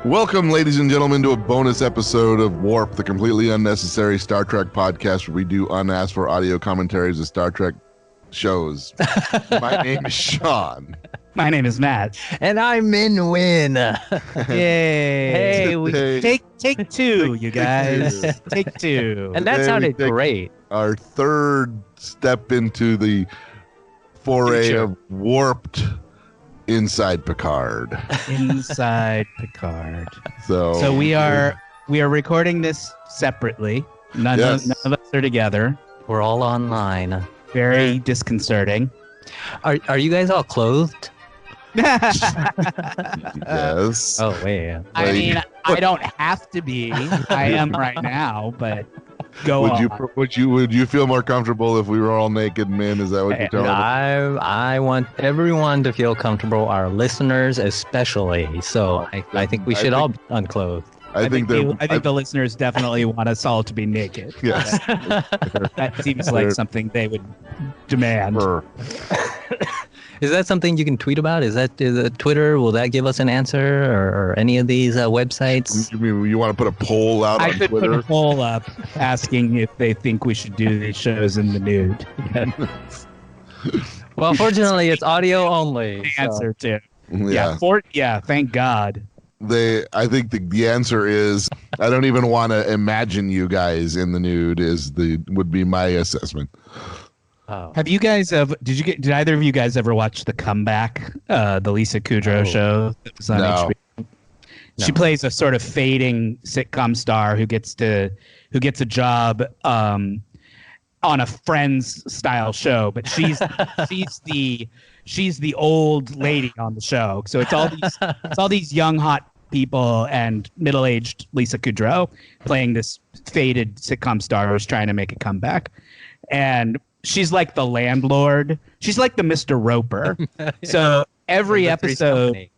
Welcome, ladies and gentlemen, to a bonus episode of Warp, the completely unnecessary Star Trek podcast where we do unasked for audio commentaries of Star Trek shows. My name is Sean. My name is Matt. And I'm Min Win. Yay. Hey, we Take two, you guys. Take two. And that sounded great. Our third step into the foray of warped Inside Picard. Inside Picard. So we are recording this separately. None of us are together. We're all online. Very disconcerting. Are you guys all clothed? yes. Oh, wait. I mean, I don't have to be. I am right now, but go on. Would you feel more comfortable if we were all naked men? Is that what you're telling me? I want everyone to feel comfortable, our listeners especially. So I think we should all be unclothed. I think the listeners definitely want us all to be naked. Yes. That seems like something they would demand. Is that something you can tweet about? Is that Twitter? Will that give us an answer, or any of these websites? You want to put a poll out on Twitter? I could put a poll up asking if they think we should do these shows in the nude. Well, fortunately, it's audio only. The answer too. Yeah. Thank God. I think the answer is I don't even want to imagine you guys in the nude would be my assessment. Oh. Have you guys did either of you guys ever watch The Comeback, the Lisa Kudrow show that was on HBO? No. She plays a sort of fading sitcom star who gets a job on a Friends style show, but she's the old lady on the show. So it's all these young hot people and middle-aged Lisa Kudrow playing this faded sitcom star who's trying to make a comeback. And she's like the landlord. She's like the Mr. Roper. So every episode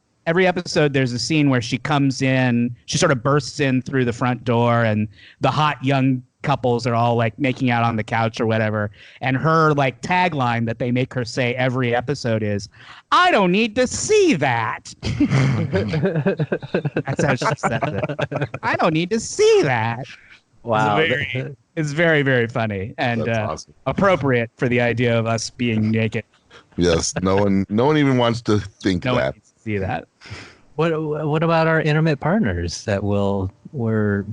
there's a scene where she comes in, she sort of bursts in through the front door, and the hot young couples are all like making out on the couch or whatever. And her like tagline that they make her say every episode is, "I don't need to see that." That's how she says it. I don't need to see that. Wow. It's very, very funny and awesome. Appropriate for the idea of us being naked. Yes, no one even wants to think no that. One needs to see that. What about our intimate partners that will had.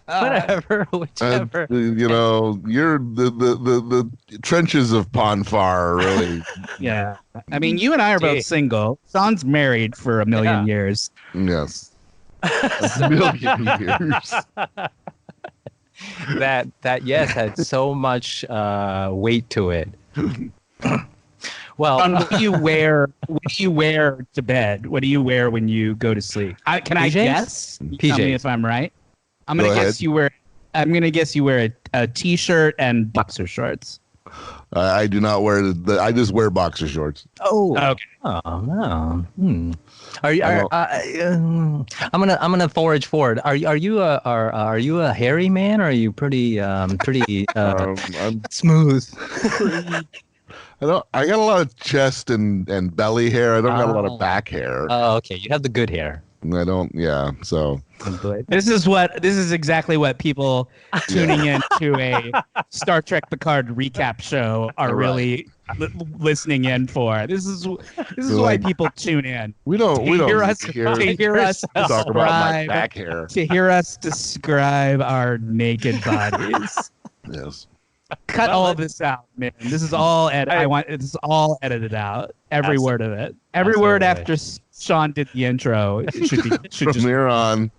Whatever, whichever. You're the trenches of Ponfar are really. Yeah, I mean, you and I are both single. Sean's married for a million years. Yes, a million years. That yes had so much weight to it. Well, what do you wear? What do you wear to bed? What do you wear when you go to sleep? Can I guess? PJs. Tell me if I'm right. I'm gonna guess you wear a t-shirt and boxer shorts. I do not wear I just wear boxer shorts. Oh, okay. Oh no. I'm gonna forage forward. Are you a hairy man, or are you pretty I'm smooth? I got a lot of chest and belly hair. I don't got a lot of back hair. Oh, okay. You have the good hair. I don't. Yeah. So this is exactly what people tuning in to a Star Trek Picard recap show are really listening in for. This is why people tune in. We don't hear us talk about my back hair. To hear us describe our naked bodies. Yes. Cut all this out, man. This is all it's all edited out. Every word of it. Every word after Sean did the intro. It should from here on.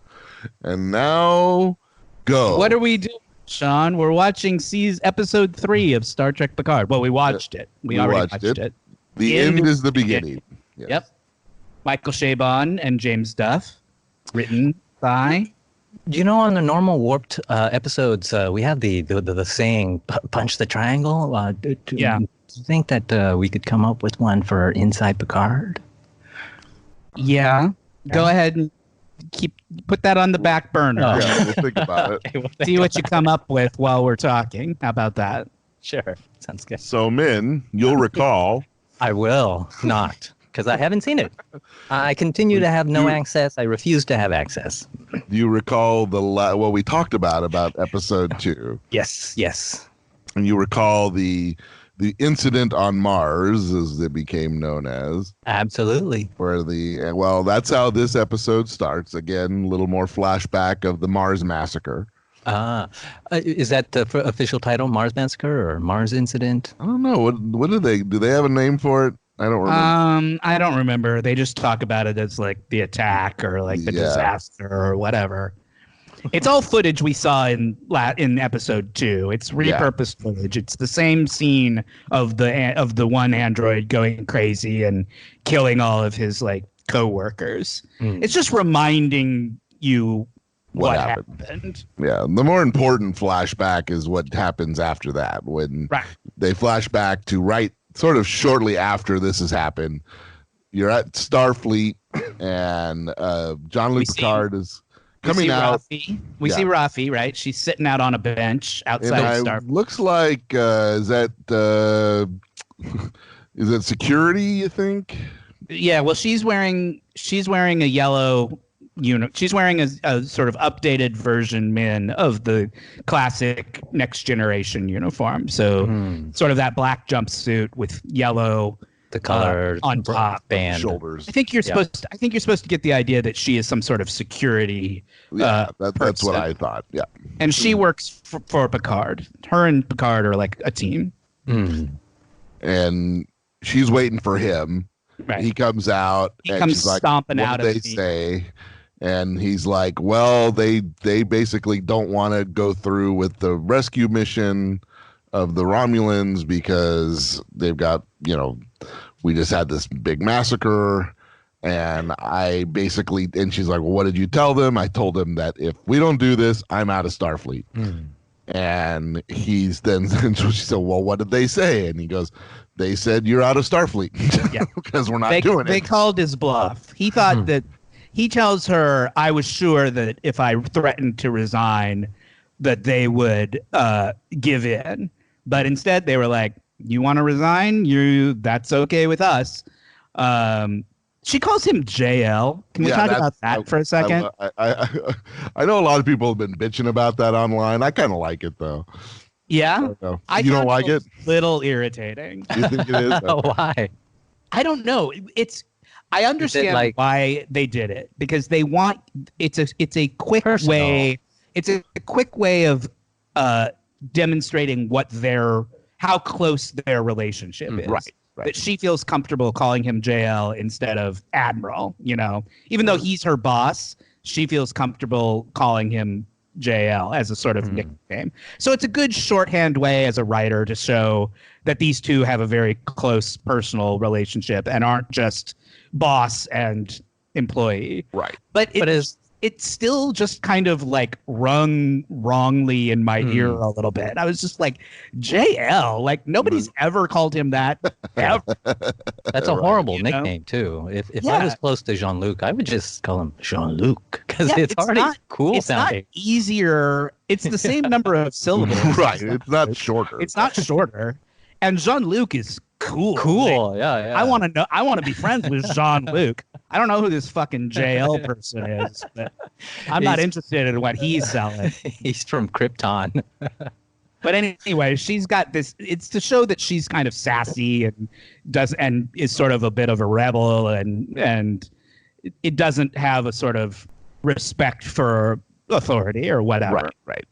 And now go. What are we doing, Sean? We're watching episode 3 of Star Trek Picard. Well, we watched it. We already watched it. The end is the beginning. Yes. Yep. Michael Chabon and James Duff. Written by. On the normal warped episodes, we have the saying "punch the triangle." Do you think that we could come up with one for Inside Picard? Yeah. Go ahead and put that on the back burner. Oh. Yeah, we'll think about it. Okay, See what you come up with while we're talking. How about that? Sure. Sounds good. So, Min, you'll recall I will not, because I haven't seen it. I continue to have no access. I refuse to have access. Do you recall what we talked about episode 2? Yes. And you recall the incident on Mars, as it became known as. Absolutely. Where that's how this episode starts. Again, a little more flashback of the Mars massacre. Is that the official title, Mars Massacre or Mars Incident? I don't know. What do they have a name for it? I don't remember. I don't remember. They just talk about it as like the attack or like the disaster or whatever. It's all footage we saw in episode 2. It's repurposed footage. It's the same scene of the one android going crazy and killing all of his like coworkers. It's just reminding you what happened. Yeah, the more important flashback is what happens after that, when they flash back to sort of shortly after this has happened. You're at Starfleet, and Jean-Luc Picard is coming out. We see Rafi, right? She's sitting out on a bench outside of Starfleet. Looks like is it security, you think? Yeah, well, she's wearing a yellow she's wearing a sort of updated version of the classic Next Generation uniform. So sort of that black jumpsuit with yellow the color on top band shoulders. I think you're supposed to get the idea that she is some sort of security. That's what I thought. Yeah, and she works for Picard. Her and Picard are like a team. And she's waiting for him. Right. He comes out. He comes she's stomping like, out what of did they say? And he's like, well, they basically don't want to go through with the rescue mission of the Romulans because they've got, we just had this big massacre. And and she's like, well, what did you tell them? I told them that if we don't do this, I'm out of Starfleet. And she said, well, what did they say? And he goes, they said you're out of Starfleet because we're not doing it. They called his bluff. He thought that. He tells her, I was sure that if I threatened to resign, that they would give in. But instead, they were like, you want to resign? That's okay with us. She calls him JL. Can we talk about that for a second? I know a lot of people have been bitching about that online. I kind of like it, though. Yeah? You don't like it? A little irritating. You think it is? Why? I don't know. I understand why they did it, because they want it's a quick way. It's a quick way of demonstrating how close their relationship is. Right. That she feels comfortable calling him JL instead of Admiral. Even though he's her boss, she feels comfortable calling him JL as a sort of nickname. So it's a good shorthand way as a writer to show that these two have a very close personal relationship and aren't just boss and employee. Right. But it's still just kind of like rung wrongly in my ear a little bit. I was just like, JL, like nobody's ever called him that ever. That's a horrible nickname too. If I was close to Jean-Luc, I would just call him Jean-Luc because it's already cool it's sounding. Not easier. It's the same number of syllables. Right. It's not shorter. It's not shorter. And Jean-Luc is cool. Cool. Yeah. I want to be friends with Jean-Luc. I don't know who this fucking JL person is, but I'm not interested in what he's selling. He's from Krypton. But anyway, she's got this. It's to show that she's kind of sassy and is sort of a bit of a rebel, and it doesn't have a sort of respect for authority or whatever. Right.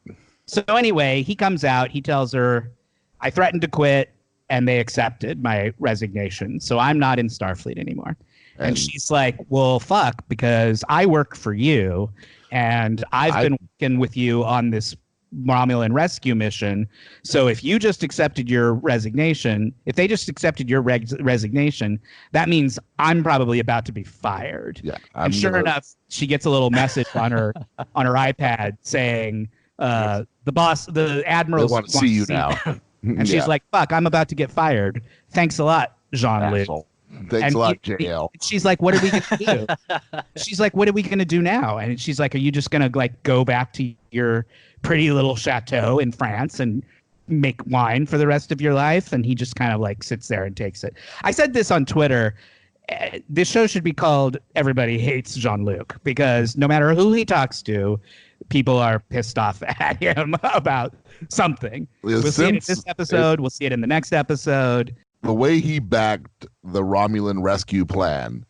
So anyway, he comes out. He tells her, "I threatened to quit, and they accepted my resignation. So I'm not in Starfleet anymore." And she's like, well, fuck, because I work for you, and I've been working with you on this Romulan rescue mission. So if you just accepted your resignation, if they just accepted your resignation, that means I'm probably about to be fired. Yeah, and sure enough, she gets a little message on her iPad saying, the admiral wants to see you now. And she's like, fuck, I'm about to get fired. Thanks a lot, Jean-Luc. Thanks a lot, JL. She's like, what are we going to do? She's like, what are we going to do now? And she's like, are you just going to like go back to your pretty little chateau in France and make wine for the rest of your life, and he just kind of like sits there and takes it. I said this on Twitter. This show should be called Everybody Hates Jean-Luc, because no matter who he talks to, people are pissed off at him about something. We'll see it in this episode. We'll see it in the next episode. The way he backed the Romulan rescue plan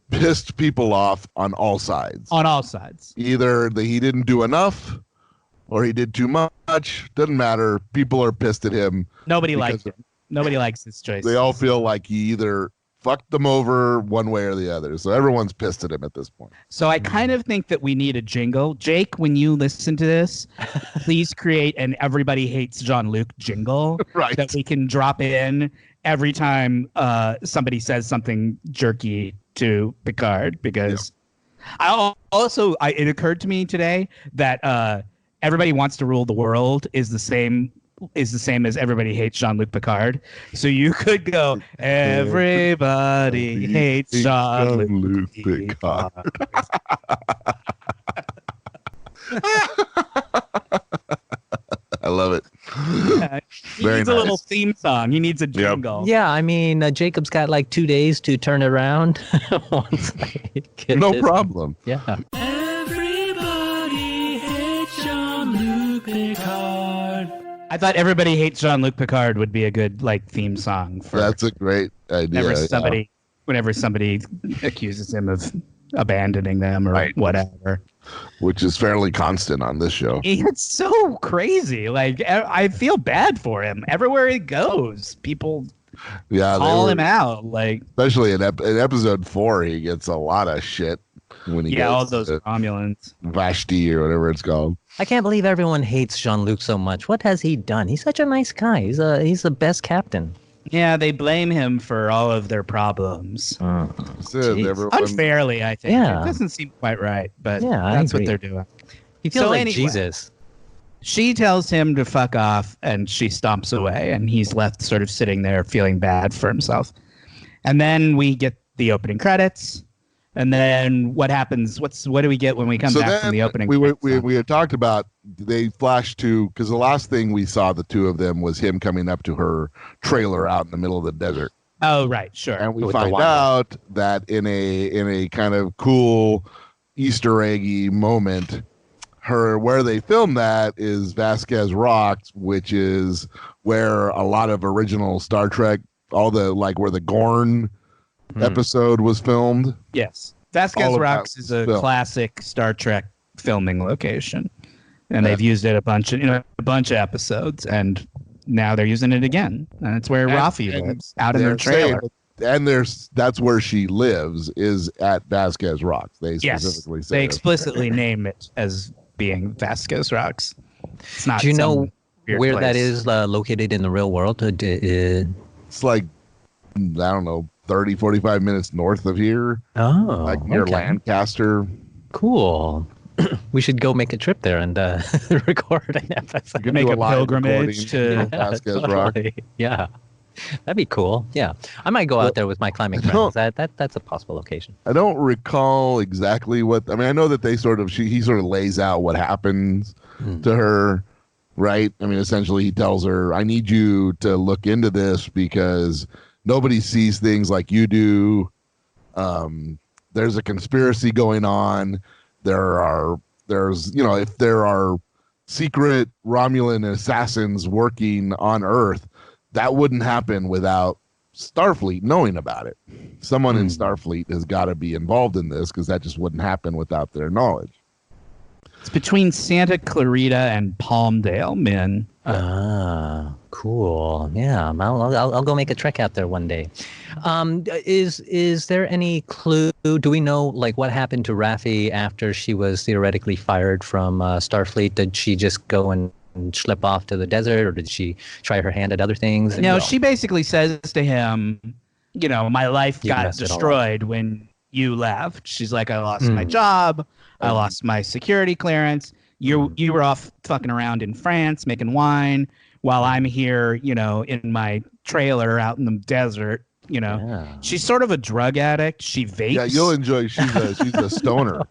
pissed people off on all sides. On all sides. Either he didn't do enough or he did too much. Doesn't matter. People are pissed at him. Nobody likes him. Nobody likes his choice. They all feel like he either fucked them over one way or the other. So everyone's pissed at him at this point. So I kind of think that we need a jingle. Jake, when you listen to this, please create an Everybody Hates Jean-Luc jingle that we can drop in every time somebody says something jerky to Picard. Because it occurred to me today that Everybody Wants to Rule the World is the same as Everybody Hates Jean-Luc Picard. So you could go, Everybody Hates Jean-Luc Picard. I love it. Yeah, he needs a little theme song. He needs a jingle. Yeah, I mean, Jacob's got like 2 days to turn around. No problem. Yeah. Everybody hates Jean-Luc Picard. I thought Everybody Hates Jean-Luc Picard would be a good theme song for. That's a great idea. Whenever somebody accuses him of abandoning them or whatever, which is fairly constant on this show. It's so crazy. Like I feel bad for him. Everywhere he goes, people call him out. Like especially in episode 4, he gets a lot of shit when he all those Romulans, Vashti or whatever it's called. I can't believe everyone hates Jean-Luc so much. What has he done? He's such a nice guy. He's the best captain. Yeah, they blame him for all of their problems. Unfairly, I think. Yeah. It doesn't seem quite right, but yeah, that's what they're doing. He feels like Jesus. She tells him to fuck off, and she stomps away, and he's left sort of sitting there feeling bad for himself. And then we get the opening credits. And then what happens? What do we get when we come back from the opening? We had talked about, they flashed to, because the last thing we saw the two of them was him coming up to her trailer out in the middle of the desert. Oh, right, sure. And we find out that in a kind of cool Easter eggy moment, where they filmed that is Vasquez Rocks, which is where a lot of original Star Trek, all the where the Gorn episode was filmed. Yes. Vasquez Rocks is a classic Star Trek filming location. And they've used it a bunch of episodes, and now they're using it again. And it's where Rafi lives, out in their trailer. That's where she lives, is at Vasquez Rocks. They specifically say they explicitly name it as being Vasquez Rocks. It's not. Do you know where that is located in the real world? It's like, I don't know, 30, 45 minutes north of here. Oh, like near Lancaster. Cool. We should go make a trip there and record an episode. You can make a pilgrimage to Vasquez Rock. Yeah, that'd be cool. Yeah, I might go out there with my climbing friends. That's a possible location. I don't recall exactly what. I mean, I know that he sort of lays out what happens to her. Right. I mean, essentially, he tells her, "I need you to look into this because nobody sees things like you do. There's a conspiracy going on. If there are secret Romulan assassins working on Earth, that wouldn't happen without Starfleet knowing about it. Someone in Starfleet has got to be involved in this because that just wouldn't happen without their knowledge." It's between Santa Clarita and Palmdale, Min. Ah, cool. Yeah, I'll go make a trek out there one day. Is there any clue? Do we know what happened to Raffi after she was theoretically fired from Starfleet? Did she just go and slip off to the desert, or did she try her hand at other things? No, she basically says to him, my life got destroyed when you left. She's like, I lost my job. I lost my security clearance. You were off fucking around in France making wine while I'm here, in my trailer out in the desert You know, Yeah. she's sort of a drug addict. She vapes. Yeah, you'll enjoy. She's a stoner.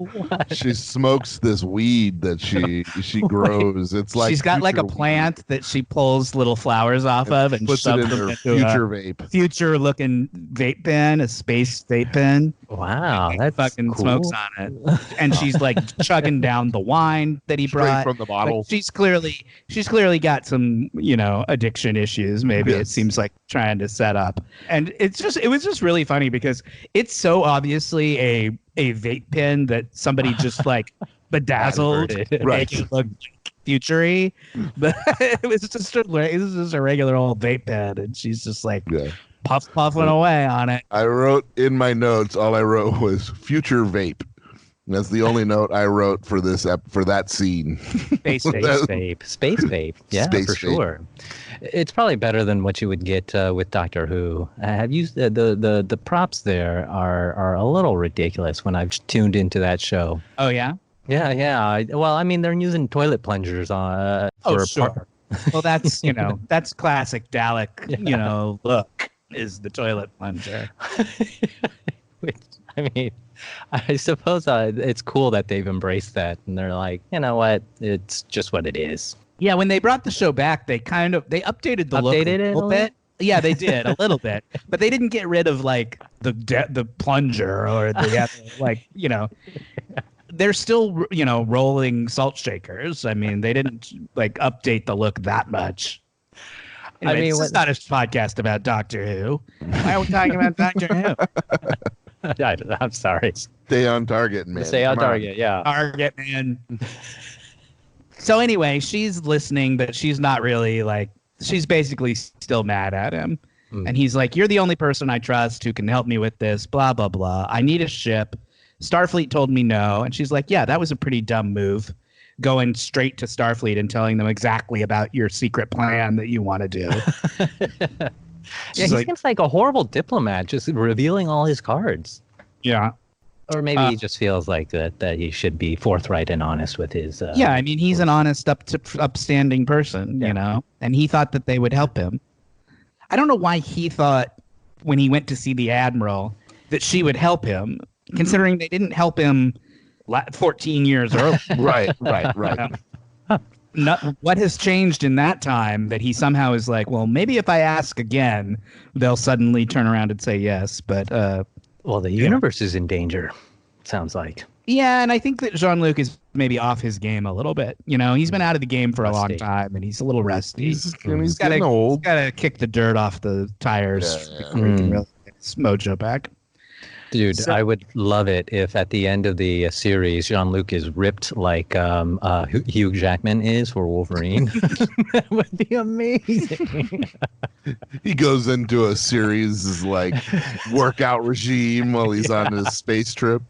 She smokes this weed that she grows. It's like she's got like a future plant that she pulls little flowers off of and puts it shoves in them her into future a vape. future looking vape pen, a space vape pen. Wow, And that's fucking cool. smokes on it, and she's like chugging down the wine that he Straight brought from the Like, bottle. she's clearly got some addiction issues. Maybe it Yes. seems like trying to set up, and it was just really funny because it's so obviously a vape pen that somebody just like bedazzled to Right. make it look futury, but it was just a regular old vape pen, and she's just like Yeah. puffing away on it. I wrote in my notes. All I wrote was future vape. That's the only note I wrote for for that scene. Space vape. Space vape. Yeah, Space for vape. sure. It's probably better than what you would get with Doctor Who. Have you the props there are a little ridiculous when I've tuned into that show. Oh yeah. Yeah. Well, I mean, they're using toilet plungers on. Sure. Well, that's that's classic Dalek. Look is the toilet plunger. Which, I mean, I suppose it's cool that they've embraced that, and they're like, you know what, it's just what it is. Yeah, when they brought the show back, they updated the look a little bit. Yeah, they did a little bit, but they didn't get rid of like the plunger or the They're still rolling salt shakers. I mean, they didn't like update the look that much. Anyway, this is not a podcast about Doctor Who. Why are we talking about Doctor Who? I'm sorry. Stay on target, man. Stay on Come target. Yeah. Target, man. So anyway, she's listening, but she's not really she's basically still mad at him. And he's like, you're the only person I trust who can help me with this, blah, blah, blah. I need a ship. Starfleet told me no. And she's like, yeah, that was a pretty dumb move, going straight to Starfleet and telling them exactly about your secret plan that you want to do. Yeah, he seems like a horrible diplomat, just revealing all his cards. Yeah. Or maybe he just feels like that he should be forthright and honest with his. Yeah, I mean, he's an honest, upstanding person, and he thought that they would help him. I don't know why he thought when he went to see the Admiral that she would help him, considering they didn't help him 14 years earlier. Right. What has changed in that time that he somehow is like, well, maybe if I ask again, they'll suddenly turn around and say yes. But well, the universe is in danger. Sounds like. Yeah, and I think that Jean-Luc is maybe off his game a little bit. He's been out of the game for a long time, and he's a little rusty. He's getting old. Got to kick the dirt off the tires before he can really get his mojo back. Dude, I would love it if at the end of the series, Jean-Luc is ripped like Hugh Jackman is for Wolverine. That would be amazing. He goes into a series like workout regime while he's on his space trip.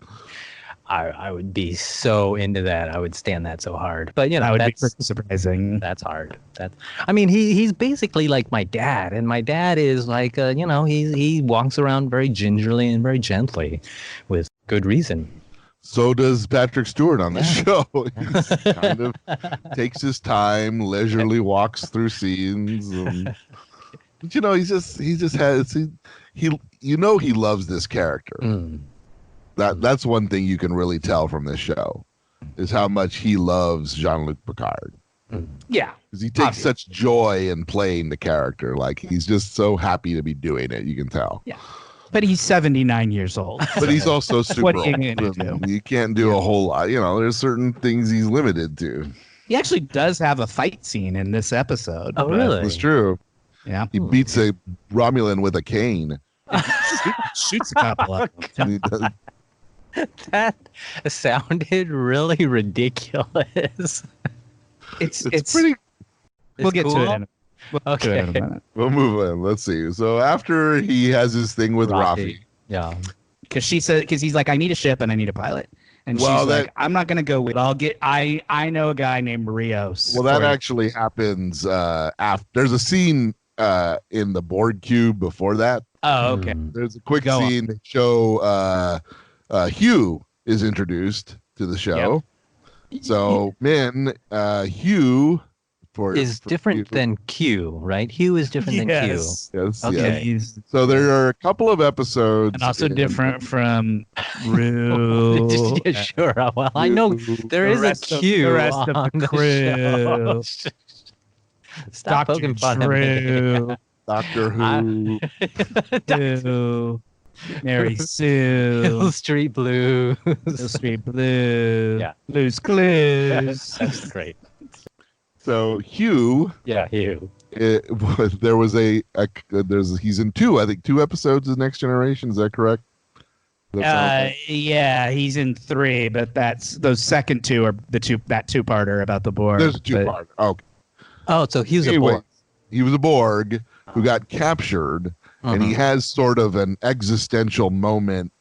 I would be so into that. I would stand that so hard. But That would be that's pretty surprising. That's hard. I mean, he's basically like my dad, and my dad is like, he walks around very gingerly and very gently, with good reason. So does Patrick Stewart on the show. He kind of takes his time, leisurely walks through scenes. But he loves this character. That's one thing you can really tell from this show, is how much he loves Jean-Luc Picard. Yeah. Because he takes such joy in playing the character. Like, he's just so happy to be doing it, you can tell. Yeah. But he's 79 years old. But he's also super What are you old. gonna do? You can't do a whole lot. There's certain things he's limited to. He actually does have a fight scene in this episode. Oh, really? That's true. Yeah. He beats a Romulan with a cane. Shoots a couple of them. And he does- That sounded really ridiculous. It's pretty. We'll get to cool? it in a minute. We'll move on. Let's see. So after he has his thing with Rafi. Yeah. Because he's like, I need a ship and I need a pilot. And Well, she's that- like, I'm not going to go with, I know a guy named Rios. Well, that for you." actually happens after. There's a scene in the board cube before that. Oh, okay. There's a quick Go on. scene that show Hugh is introduced to the show. So, Hugh is different than Q, right? Hugh is different than Q. Yes. Okay. He's So there are a couple of episodes, and also different from Rue. Yeah, sure. Well, I know there is a Q the rest of on the crew. show. Stop Dr. poking fun at me. Drew, Doctor Who. Who, Mary Sue, Hill Street Blues. Hill Street Blue, Yeah. Blue's Clues. That's great. So Hugh, Yeah, Hugh. there was he's in two episodes of Next Generation. Is that correct? Yeah, he's in 3, but those second 2 are that two-parter about the Borg. There's a two-part. Okay. Oh, so Hugh's a Anyway, Borg. he was a Borg who got captured, and he has sort of an existential moment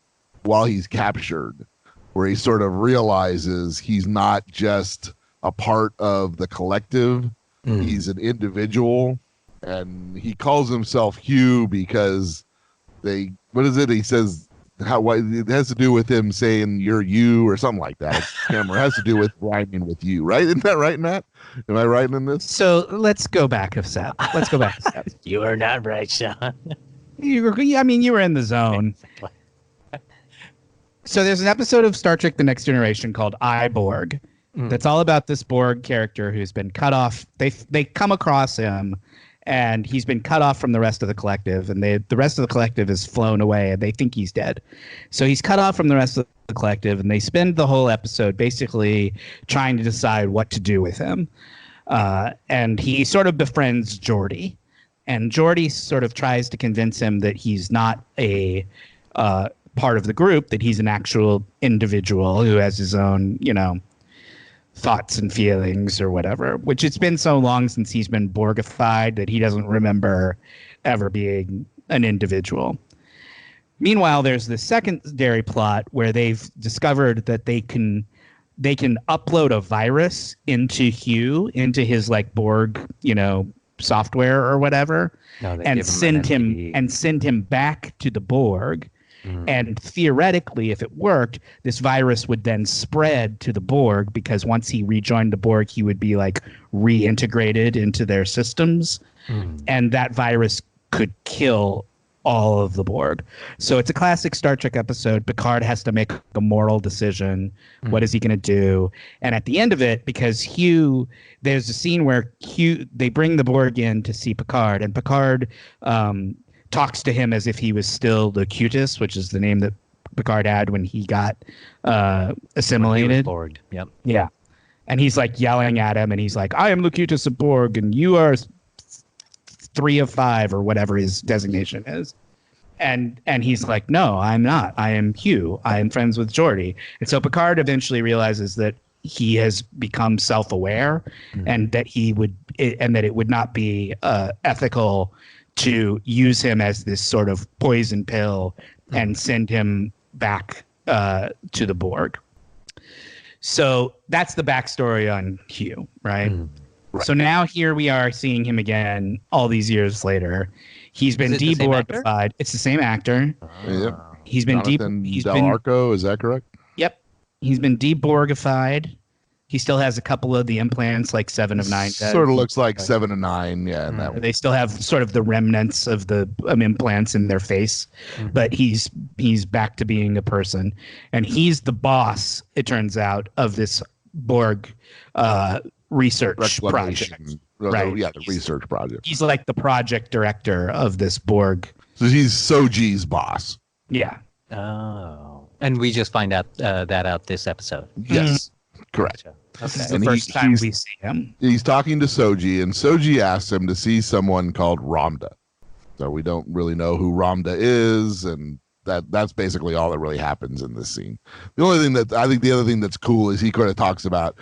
while he's captured, where he sort of realizes he's not just a part of the collective. He's an individual, and he calls himself Hugh because what is it? He says it has to do with him saying you're you or something like that. It has to do with rhyming with you, right? Isn't that right, Matt? Am I right in this? So let's go back a step. You are not right, Sean. You were in the zone. So there's an episode of Star Trek: The Next Generation called I, Borg. That's all about this Borg character who's been cut off. They come across him, and he's been cut off from the rest of the collective, and the rest of the collective is flown away, and they think he's dead. So he's cut off from the rest of the collective, and they spend the whole episode basically trying to decide what to do with him. And he sort of befriends Geordi, and Geordi sort of tries to convince him that he's not a part of the group, that he's an actual individual who has his own, thoughts and feelings or whatever, which it's been so long since he's been Borgified that he doesn't remember ever being an individual. Meanwhile, there's the secondary plot where they've discovered that they can upload a virus into Hugh, into his Borg, software or whatever, and send him back to the Borg. And theoretically, if it worked, this virus would then spread to the Borg, because once he rejoined the Borg, he would be reintegrated into their systems. And that virus could kill all of the Borg. So it's a classic Star Trek episode. Picard has to make a moral decision. What is he going to do? And at the end of it, because Hugh, there's a scene where they bring the Borg in to see Picard, and Picard talks to him as if he was still the Locutus, which is the name that Picard had when he got assimilated. Borg. Yep. Yeah. And he's yelling at him, and he's like, I am Locutus of Borg, and you are 3 of 5, or whatever his designation is. And he's like, no, I'm not. I am Hugh. I am friends with Geordi. And so Picard eventually realizes that he has become self-aware, and that it would not be ethical to use him as this sort of poison pill and send him back to the Borg. So that's the backstory on Hugh, right? So now here we are seeing him again all these years later. He's been de-Borgified. It's the same actor. Yep. He's been Del Arco, is that correct? Yep. He's been de-Borgified. He still has a couple of the implants, 7 of 9. Sort of looks like 7 of 9, yeah. And that they still have sort of the remnants of the implants in their face, but he's back to being a person, and he's the boss, it turns out, of this Borg research project. Right. Yeah, the research project. He's the project director of this Borg. So he's Soji's boss. Yeah. Oh. And we just find out that out this episode. Yes. Correct. This is the first time we see him. He's talking to Soji, and Soji asks him to see someone called Ramda. So we don't really know who Ramda is, and that's basically all that really happens in this scene. The other thing that's cool is he kind of talks about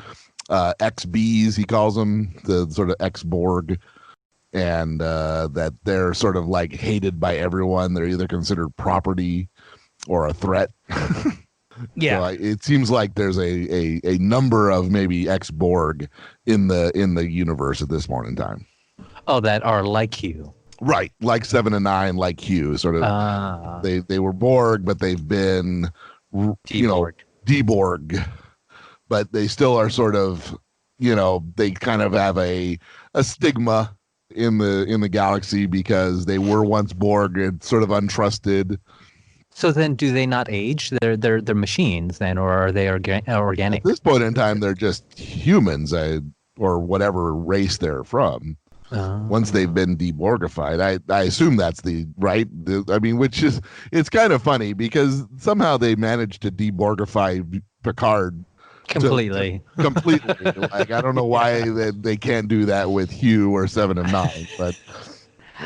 XBs, he calls them, the sort of ex-Borg, and that they're sort of hated by everyone. They're either considered property or a threat. Yeah. So it seems like there's a number of maybe ex-Borg in the universe at this point in time. Oh, that are like you. Right, like 7 and 9, like Hugh. Sort of, they were Borg, but they've been de-Borg. de-Borg, but they still are sort of they kind of have a stigma in the galaxy because they were once Borg and sort of untrusted. So then, do they not age? They're machines then, or are they organic? At this point in time, they're just humans, or whatever race they're from. Once they've been deborgified, I assume that's which is, it's kind of funny because somehow they managed to deborgify Picard completely. Like, I don't know why they can't do that with Hugh or Seven of Nine, but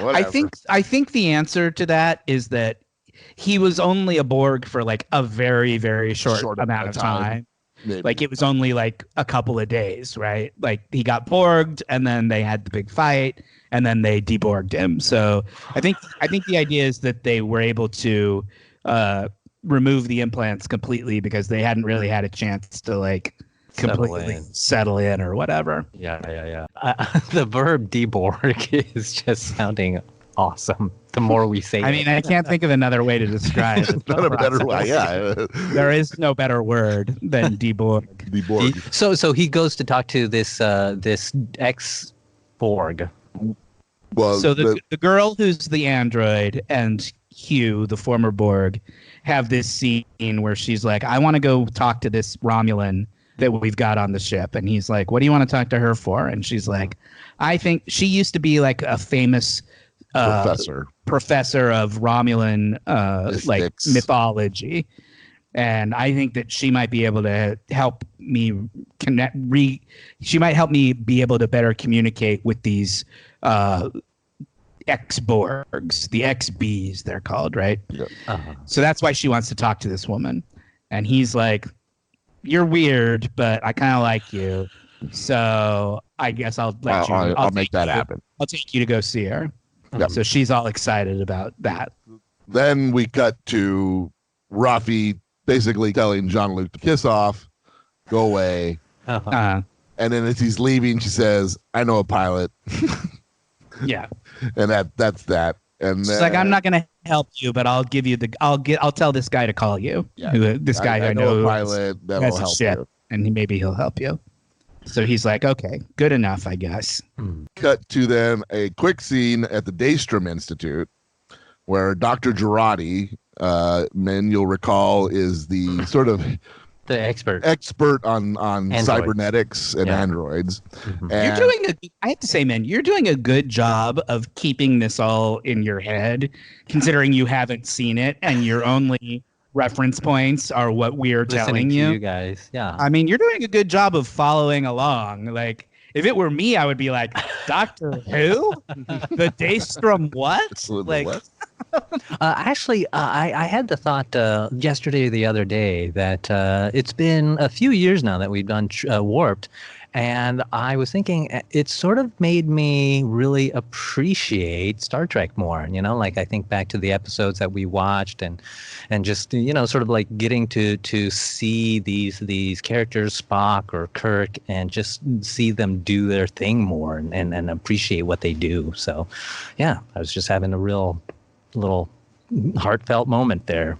whatever. I think the answer to that is that he was only a Borg for like a very, very short amount of time. Maybe. Like it was only like a couple of days, right? Like he got Borged and then they had the big fight and then they deborged him. So I think the idea is that they were able to remove the implants completely because they hadn't really had a chance to like completely settle in or whatever. Yeah. The verb deborg is just sounding awesome. The more we say, I mean, I can't think of another way to describe it. Not a better way. Yeah, there is no better word than deborg. So he goes to talk to this ex Borg. Well, so the girl who's the android and Hugh, the former Borg, have this scene where she's like, I want to go talk to this Romulan that we've got on the ship. And he's like, what do you want to talk to her for? And she's like, I think she used to be like a famous professor of Romulan like mythology. And I think that she might be able to help me she might help me be able to better communicate with these ex-Borgs, the ex-Bs they're called, right? Yeah. So that's why she wants to talk to this woman. And he's like, you're weird, but I kind of like you. So I guess I'll let you. I'll make that happen. I'll take you to go see her. Yep. So she's all excited about that. Then we cut to Rafi basically telling Jean-Luc to kiss off, go away. And then as he's leaving, she says, I know a pilot. Yeah. And that's that. And she's like, I'm not going to help you, but I'll tell this guy to call you. Yeah. This guy I know a pilot that'll help you. And maybe he'll help you. So he's like, okay, good enough, I guess. Cut to then a quick scene at the Daystrom Institute where Dr. Girardi, you'll recall, is the sort of the expert on cybernetics and androids. Mm-hmm. And I have to say, man, you're doing a good job of keeping this all in your head, considering you haven't seen it and your only reference points are what we're telling you. You guys, yeah. I mean, you're doing a good job of following along. Like, if it were me, I would be like, Doctor Who? The Daystrom what? Absolutely. Like, Actually, I had the thought yesterday or the other day that it's been a few years now that we've done Warped, and I was thinking it sort of made me really appreciate Star Trek more. Like I think back to the episodes that we watched and just sort of like getting to see these characters, Spock or Kirk, and just see them do their thing more and appreciate what they do. So, yeah, I was just having a real little heartfelt moment there.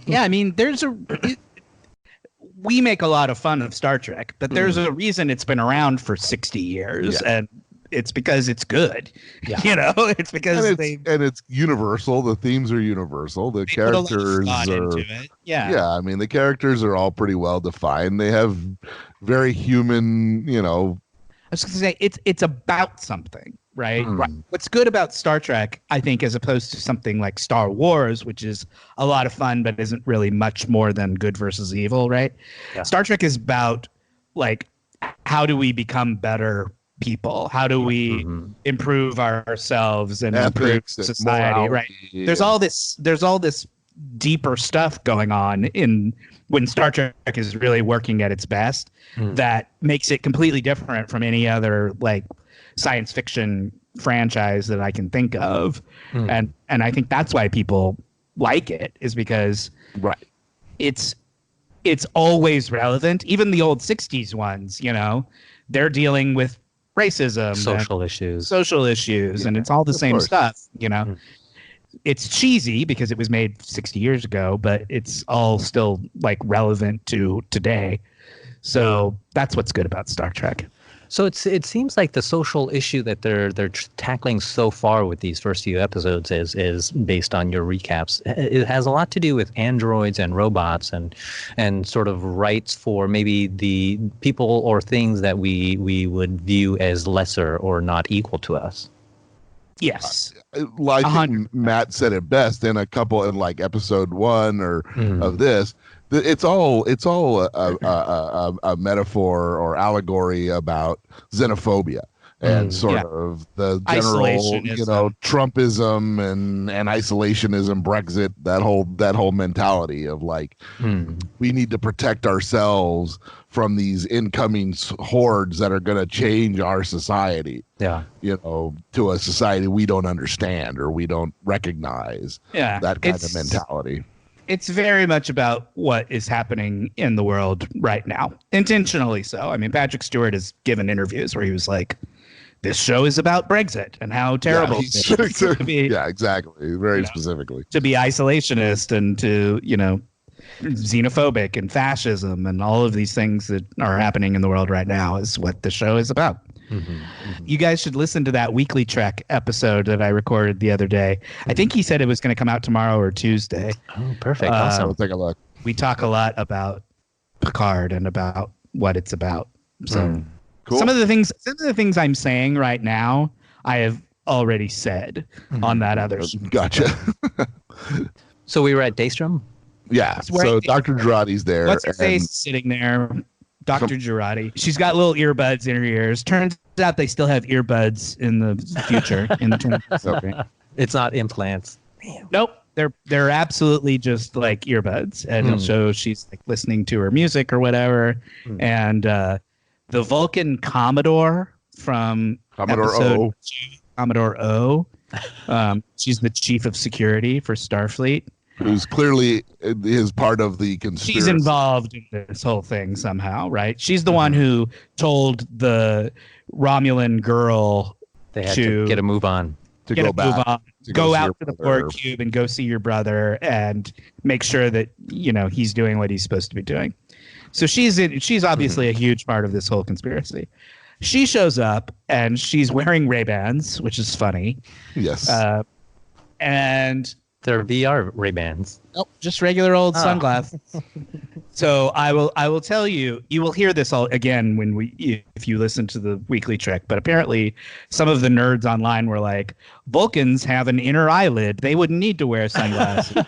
Yeah, I mean, we make a lot of fun of Star Trek, but there's a reason it's been around for 60 years, and it's because it's good. Yeah. It's because it's universal. The themes are universal. The characters are into it. Yeah, I mean, the characters are all pretty well defined. They have very human, I was going to say it's about something. Right? Right. What's good about Star Trek, I think, as opposed to something like Star Wars, which is a lot of fun, but isn't really much more than good versus evil, right? Yeah. Star Trek is about, like, how do we become better people? How do we improve ourselves and improve society, right? Yeah. There's all this deeper stuff going on when Star Trek is really working at its best that makes it completely different from any other, like, science fiction franchise that I can think of. And I think that's why people like it, is because it's always relevant. Even the old 60s ones, they're dealing with racism, social issues, and it's all the same stuff. It's cheesy because it was made 60 years ago, but it's all still like relevant to today. So that's what's good about Star Trek. So it seems like the social issue that they're tackling so far with these first few episodes is based on your recaps. It has a lot to do with androids and robots and sort of rights for maybe the people or things that we would view as lesser or not equal to us. Yes. I think Matt said it best in like episode 1 or of this. It's all a metaphor or allegory about xenophobia and sort of the general, Trumpism and isolationism, Brexit, that whole mentality of like we need to protect ourselves from these incoming hordes that are going to change our society. Yeah, to a society we don't understand or we don't recognize. Yeah, that kind of mentality. It's very much about what is happening in the world right now, intentionally so. I mean, Patrick Stewart has given interviews where he was like, this show is about Brexit and how terrible it is to be. Yeah, exactly. Very specifically. To be isolationist and to, xenophobic and fascism and all of these things that are happening in the world right now is what the show is about. You guys should listen to that Weekly Trek episode that I recorded the other day. I think he said it was going to come out tomorrow or Tuesday. Oh, perfect. Awesome. We'll take a look. We talk a lot about Picard and about what it's about. So cool. Some of the things I'm saying right now, I have already said on that other show. Gotcha. So we were at Daystrom? Yeah. So Dr. Girardi's there. What's her face sitting there? Dr. Girardi. She's got little earbuds in her ears. Turns out they still have earbuds in the future. In the 20s. It's not implants. Nope. They're absolutely just like earbuds. And so she's like listening to her music or whatever. And the Vulcan Commodore from Commodore O. She's the chief of security for Starfleet. Who's clearly is part of the conspiracy. She's involved in this whole thing somehow, right? She's the one who told the Romulan girl they had to get a move on. Go out to the Borg cube and go see your brother and make sure that he's doing what he's supposed to be doing. So she's obviously a huge part of this whole conspiracy. She shows up and she's wearing Ray-Bans, which is funny. Yes. And they're VR Ray-Bans. Nope, just regular old sunglasses. So I will tell you, you will hear this all again if you listen to the Weekly Trek. But apparently, some of the nerds online were like, Vulcans have an inner eyelid; they wouldn't need to wear sunglasses.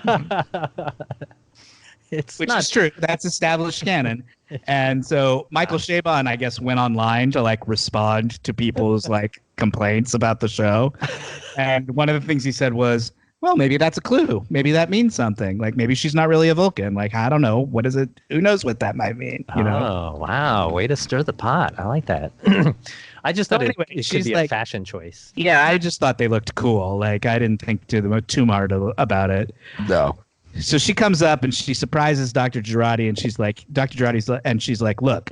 Which is true. That's established canon. And so Michael Chabon, I guess, went online to like respond to people's like complaints about the show. And one of the things he said was, well, maybe that's a clue. Maybe that means something. Like maybe she's not really a Vulcan. Like, I don't know. What is it? Who knows what that might mean? Oh, wow. Way to stir the pot. I like that. I just thought it should be a fashion choice. Yeah, I just thought they looked cool. Like I didn't think too hard about it. No. So she comes up and she surprises Dr. Girardi and she's like, look,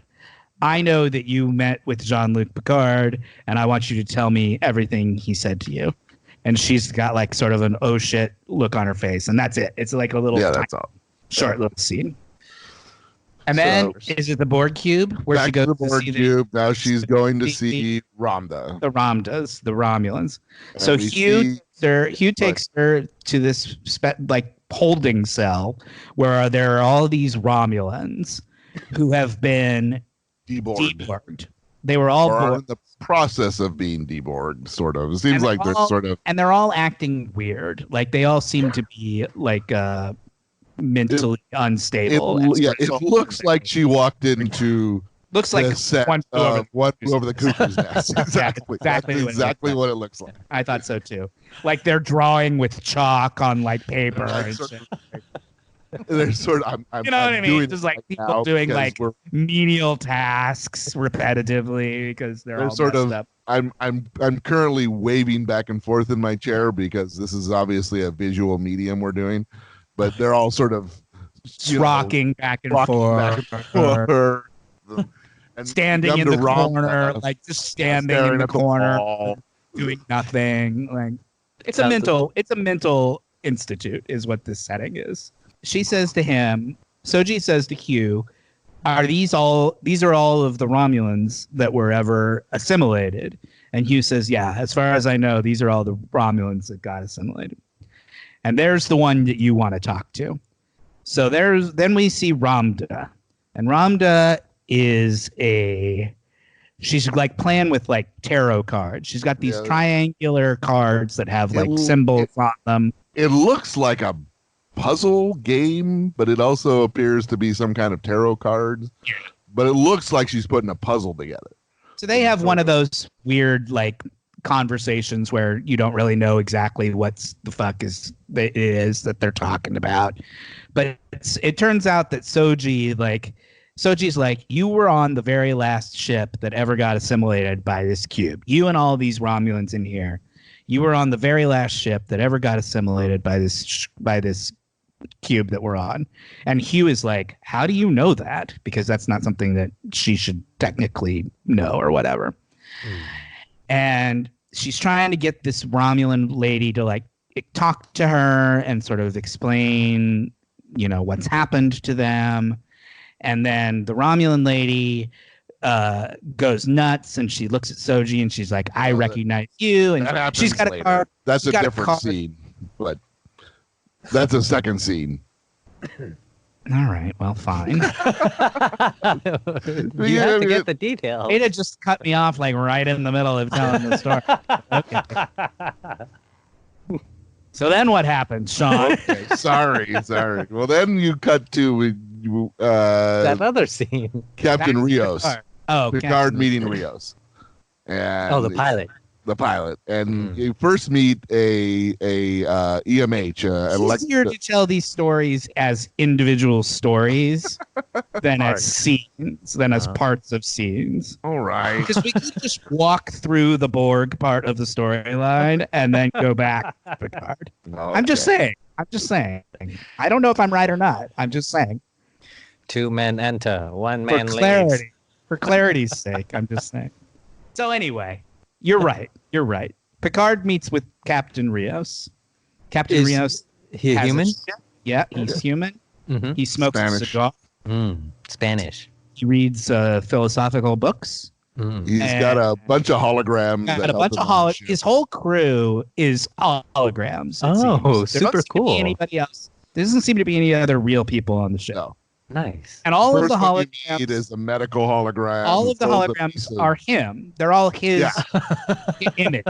I know that you met with Jean-Luc Picard and I want you to tell me everything he said to you. And she's got like sort of an oh shit look on her face, and that's it. It's like a little short little scene. And then is it the Borg cube where she goes to the Borg cube? Now she's going to see Ramda. The Ramdas, the Romulans. And so Hugh takes her to this holding cell where there are all these Romulans who have been deborged. They were all in the process of being deborged, sort of. It seems like they're sort of, and they're all acting weird. Like they all seem to be like mentally unstable. It looks like she walked into. Looks like one flew over the cuckoo's nest. Exactly what it looks like. I thought so too. Like they're drawing with chalk on like paper and shit. They're sort of, you know what I mean? Just like people doing like menial tasks repetitively because they're all sort messed of. Up. I'm currently waving back and forth in my chair because this is obviously a visual medium we're doing, but they're all sort of rocking back and forth. And standing in the corner, like just standing in the corner, doing nothing. Like it's a mental institute, is what this setting is. She says to him, Soji says to Hugh, these are all of the Romulans that were ever assimilated? And Hugh says, yeah, as far as I know, these are all the Romulans that got assimilated. And there's the one that you want to talk to. So then we see Ramda. And Ramda is she's like playing with like tarot cards. She's got these triangular cards that have like symbols on them. It looks like a puzzle game, but it also appears to be some kind of tarot cards. But it looks like she's putting a puzzle together. So they have one of those weird like conversations where you don't really know exactly what the fuck it is that they're talking about. But it turns out that Soji's like, you were on the very last ship that ever got assimilated by this cube. You and all these Romulans in here, you were on the very last ship that ever got assimilated by this cube that we're on. And Hugh is like, how do you know that? Because that's not something that she should technically know or whatever. And she's trying to get this Romulan lady to like talk to her and sort of explain, what's happened to them. And then the Romulan lady goes nuts, and she looks at Soji and she's like, I recognize you. And she's got a card. That's a different scene, but that's a second scene. All right, well, fine. You have to get the details. Ada just cut me off like right in the middle of telling the story. Okay. So then what happened, Sean? Okay, sorry. Well, then you cut to that other scene. Captain Rios. Picard Captain. meeting Rios. And the pilot. The pilot. And you first meet a EMH. It's easier to tell these stories as individual stories than as scenes, than as parts of scenes. All right. Because we could just walk through the Borg part of the storyline and then go back to Picard. Okay. I'm just saying. I don't know if I'm right or not. I'm just saying. 2 men enter, 1 man leaves. For clarity's sake, I'm just saying. So anyway, you're right. Picard meets with Captain Rios. Captain Rios. He a human? Yeah, he's human. Mm-hmm. He smokes a cigar. Spanish. He reads philosophical books. He's got a bunch of holograms. His whole crew is holograms. Oh, super cool. Anybody else? There doesn't seem to be any other real people on the show. No. Nice. And all of the holograms. It is a medical hologram. All of the holograms are him. They're all his image.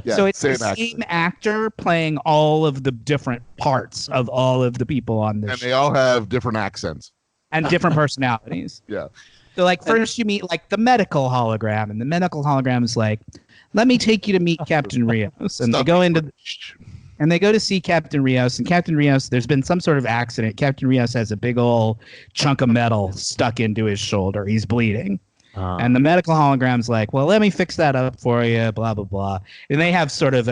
Yeah, so it's the same actor playing all of the different parts of all of the people on this show. And they all have different accents. And different personalities. Yeah. So like first you meet like the medical hologram, and the medical hologram is like, let me take you to meet Captain Rios. And they go to see Captain Rios, and Captain Rios, there's been some sort of accident. Captain Rios has a big old chunk of metal stuck into his shoulder. He's bleeding. And the medical hologram's like, well, let me fix that up for you, blah, blah, blah. And they have sort of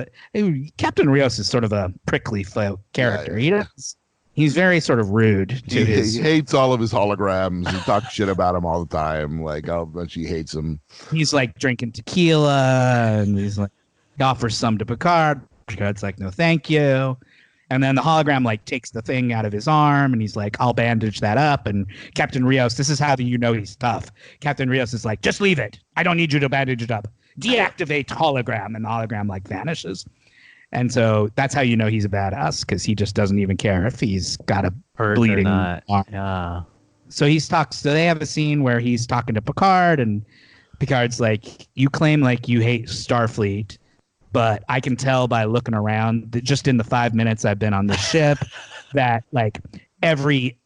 Captain Rios is sort of a prickly character. Yeah. He's very sort of rude to his... He hates all of his holograms. He talks shit about them all the time. Like, how much he hates them. He's like drinking tequila, and he's like, he offers some to Picard. Picard's like, no, thank you. And then the hologram like takes the thing out of his arm, and he's like, I'll bandage that up. And Captain Rios, this is how you know he's tough. Captain Rios is like, just leave it. I don't need you to bandage it up. Deactivate hologram. And the hologram like vanishes. And so that's how you know he's a badass, because he just doesn't even care if he's got a bleeding arm. Yeah. So they have a scene where he's talking to Picard, and Picard's like, you claim like you hate Starfleet, but I can tell by looking around that just in the 5 minutes I've been on the ship that like every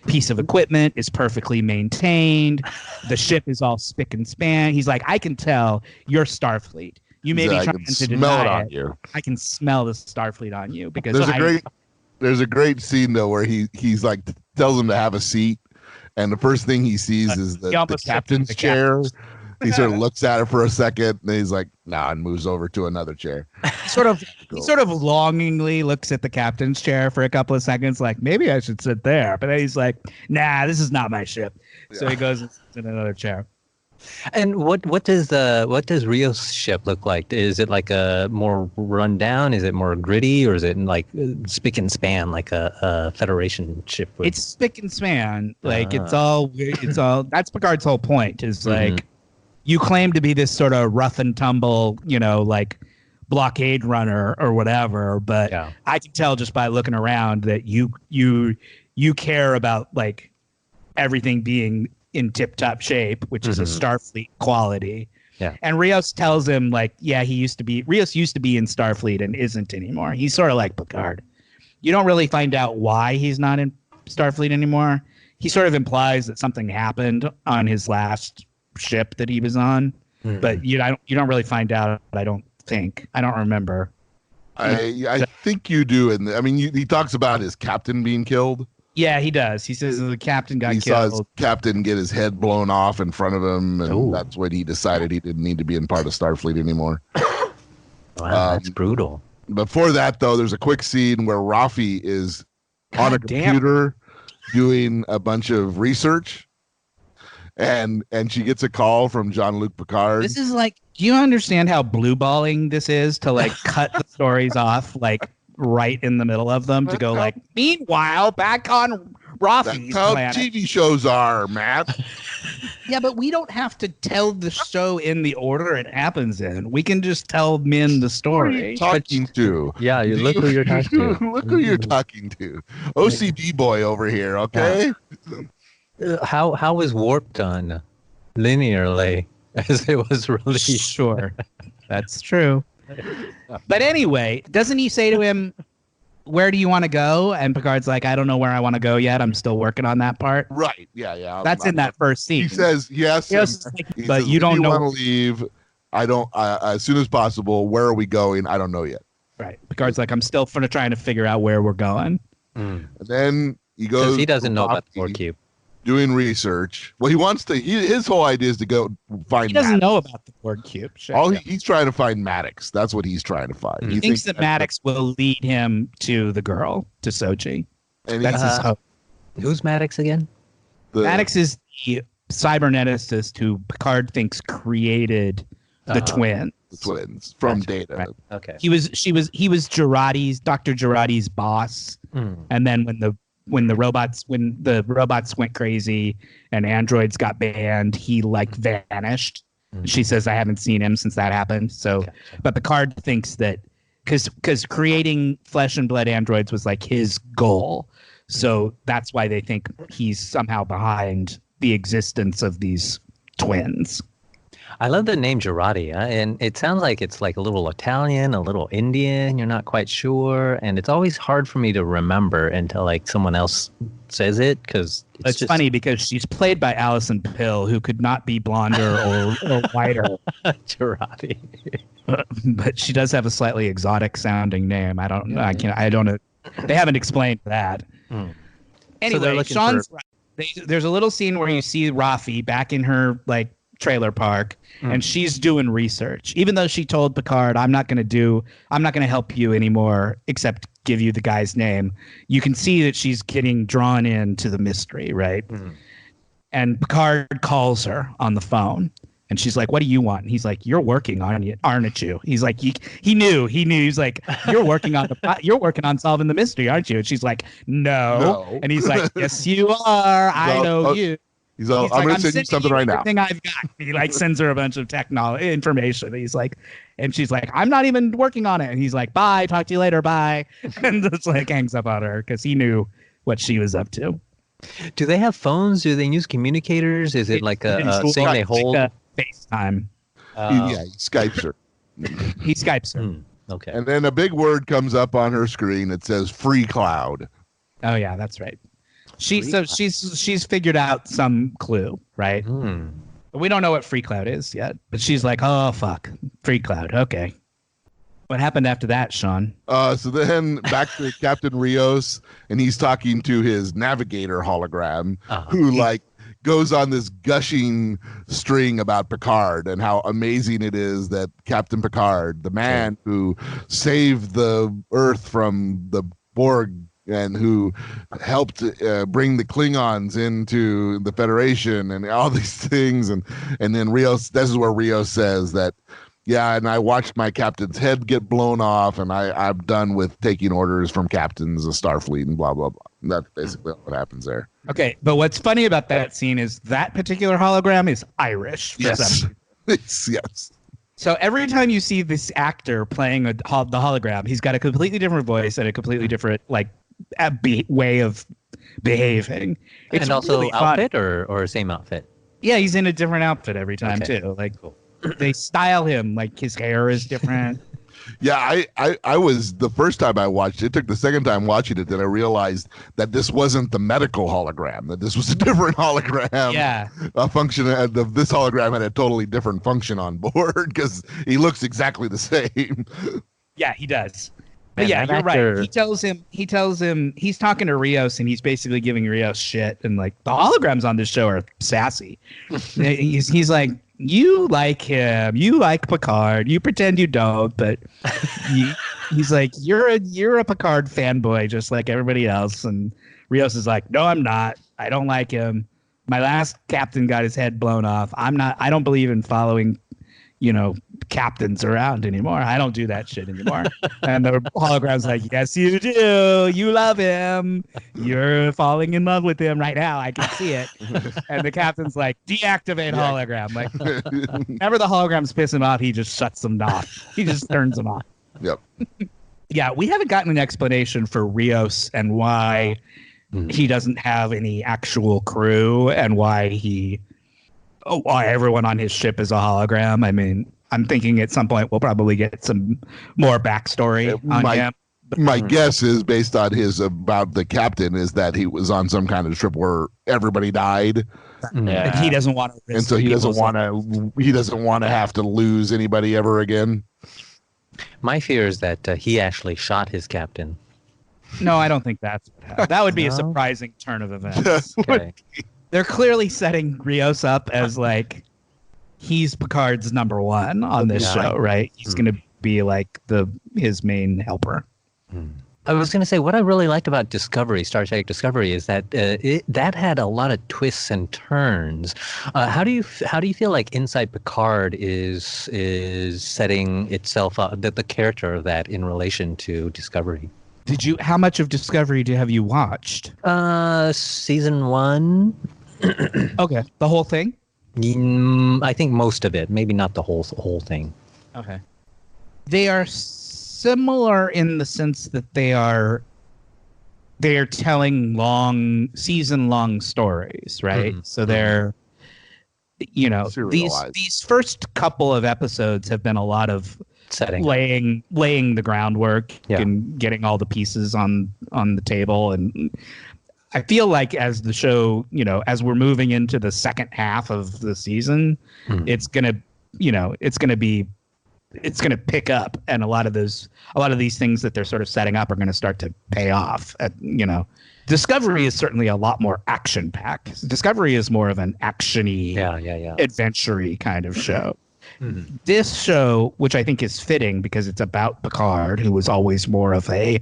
piece of equipment is perfectly maintained. The ship is all spick and span. He's like, I can tell you're Starfleet. You may be trying to deny it. You. I can smell the Starfleet on you, because there's a great scene though where he's like tells him to have a seat, and the first thing he sees is the captain's chair. He sort of looks at it for a second, and he's like, nah, and moves over to another chair. He sort of longingly looks at the captain's chair for a couple of seconds, like, maybe I should sit there. But then he's like, nah, this is not my ship. So he goes and sits in another chair. And what does Rio's ship look like? Is it like a more rundown? Is it more gritty, or is it like spick and span like a Federation ship? It's spick and span. Like it's all. That's Picard's whole point. Is like you claim to be this sort of rough and tumble, like blockade runner or whatever, but I can tell just by looking around that you care about like everything being in tip-top shape, which is a Starfleet quality. Yeah. And Rios tells him like, Rios used to be in Starfleet and isn't anymore. He's sort of like Picard. You don't really find out why he's not in Starfleet anymore. He sort of implies that something happened on his last ship that he was on, but you don't really find out. I don't remember. I think you do, and I mean he talks about his captain being killed. Yeah, he does. He says the captain got killed. He saw his captain get his head blown off in front of him, and that's when he decided he didn't need to be in part of Starfleet anymore. Wow, that's brutal. Before that, though, there's a quick scene where Rafi is on a computer doing a bunch of research, and she gets a call from Jean-Luc Picard. This is like, do you understand how blue balling this is to like cut the stories off like right in the middle of them to go like, meanwhile, back on Rafi's planet. TV shows are, Matt. Yeah, but we don't have to tell the show in the order it happens in. We can just tell men the story. Who are you talking to? Yeah, look who you're talking to. Look who you're talking to. OCD boy over here, okay? How was Warp done linearly as it was released? Sure, that's true. But anyway, doesn't he say to him, where do you want to go? And Picard's like, I don't know where I want to go yet. I'm still working on that part. Right. Yeah. That's in that first scene. He says, yes. But says, you don't know. Want to leave. I don't, as soon as possible. Where are we going? I don't know yet. Right. Picard's like, I'm still trying to figure out where we're going. And then he goes. He doesn't know about the Borg cube. Doing research. Well, he wants to. His whole idea is to go find. He doesn't know about the Borg cube. He's trying to find Maddox. That's what he's trying to find. He thinks that Maddox will lead him to the girl, to Sochi. And that's his hope. Who's Maddox again? Maddox is the cyberneticist who Picard thinks created the twins. The twins from Data. Right. Okay. He was Dr. Girardi's boss, and then when the robots went crazy and androids got banned, he like vanished. She says, I haven't seen him since that happened. So, but Picard thinks that because creating flesh and blood androids was like his goal. So that's why they think he's somehow behind the existence of these twins. I love the name Girardi, and it sounds like it's like a little Italian, a little Indian. You're not quite sure, and it's always hard for me to remember until like someone else says it, because it's funny because she's played by Alison Pill, who could not be blonder or whiter. Girardi, but she does have a slightly exotic sounding name. I don't know. They haven't explained that. Anyway, so there's a little scene where you see Rafi back in her like trailer park, and she's doing research, even though she told Picard, I'm not going to help you anymore except give you the guy's name. You can see that she's getting drawn into the mystery, right? And Picard calls her on the phone, and she's like, what do you want? And he's like, you're working on it, aren't you? He's like, he knew. He's like, you're working on solving the mystery, aren't you? And she's like, no. And he's like, yes you are. I know you. He's like, I'm going to send you something right now. Everything I've got. He like sends her a bunch of information. He's like, and she's like, I'm not even working on it. And he's like, bye, talk to you later, bye. And just like hangs up on her because he knew what she was up to. Do they have phones? Do they use communicators? Is it like a thing they hold? Like FaceTime. Yeah, he Skypes her. He Skypes her. Okay. And then a big word comes up on her screen. It says free cloud. Oh yeah, that's right. She's figured out some clue, right? We don't know what free cloud is yet, but she's like, oh fuck, free cloud. Okay. What happened after that, Sean? So then back to Captain Rios, and he's talking to his navigator hologram, who like goes on this gushing string about Picard and how amazing it is that Captain Picard, the man who saved the Earth from the Borg and who helped bring the Klingons into the Federation and all these things. And then Rios, this is where Rios says that, yeah, and I watched my captain's head get blown off, and I'm done with taking orders from captains of Starfleet and blah, blah, blah. That's basically what happens there. Okay, but what's funny about that scene is that particular hologram is Irish. Yes. Yes. So every time you see this actor playing the hologram, he's got a completely different voice and a completely different way of behaving. It's and also really outfit or same outfit? Yeah, he's in a different outfit every time Okay. too. Like they style him, like his hair is different. Yeah, I was, the first time I watched it took the second time watching it that I realized that this wasn't the medical hologram, that this was a different hologram. Yeah. A function of this hologram had a totally different function on board because he looks exactly the same. Yeah, he does. Man, But yeah, that you're actor- right. He tells him he's talking to Rios and he's basically giving Rios shit, and like the holograms on this show are sassy. he's like, you like him, you like Picard, you pretend you don't, but he's like, you're a Picard fanboy just like everybody else. And Rios is like, no, I'm not. I don't like him. My last captain got his head blown off. I don't believe in following, captains around anymore. I don't do that shit anymore. And the hologram's like, yes, you do. You love him. You're falling in love with him right now. I can see it. And the captain's like, deactivate hologram. Like, whenever the holograms piss him off, he just shuts them off. He just turns them off. Yep. Yeah, we haven't gotten an explanation for Rios and why he doesn't have any actual crew and why everyone on his ship is a hologram. I mean, I'm thinking at some point we'll probably get some more backstory on him. My guess is, based on his about the captain, is that he was on some kind of trip where everybody died, And he doesn't want to risk and so he doesn't people's- want to have to lose anybody ever again. My fear is that he actually shot his captain. No, I don't think that's what happened. That would be a No? surprising turn of events. Okay. They're clearly setting Rios up as like he's Picard's number one on this Yeah. show, right? He's going to be like his main helper. I was going to say what I really liked about Discovery, Star Trek Discovery, is that that had a lot of twists and turns. How do you feel like Inside Picard is setting itself up, the character of that in relation to Discovery? How much of Discovery have you watched? Season 1. Okay, the whole thing. I think most of it, maybe not the whole thing. Okay, they are similar in the sense that they are telling season-long stories, right? Mhm. So they're Serialized. these first couple of episodes have been a lot of Setting. laying the groundwork and getting all the pieces on the table. And I feel like as the show, as we're moving into the second half of the season, it's gonna pick up, and a lot of these things that they're sort of setting up are going to start to pay off. Discovery is certainly a lot more action packed. Discovery is more of an actiony, adventure-y kind of show. This show, which I think is fitting because it's about Picard, who was always more of a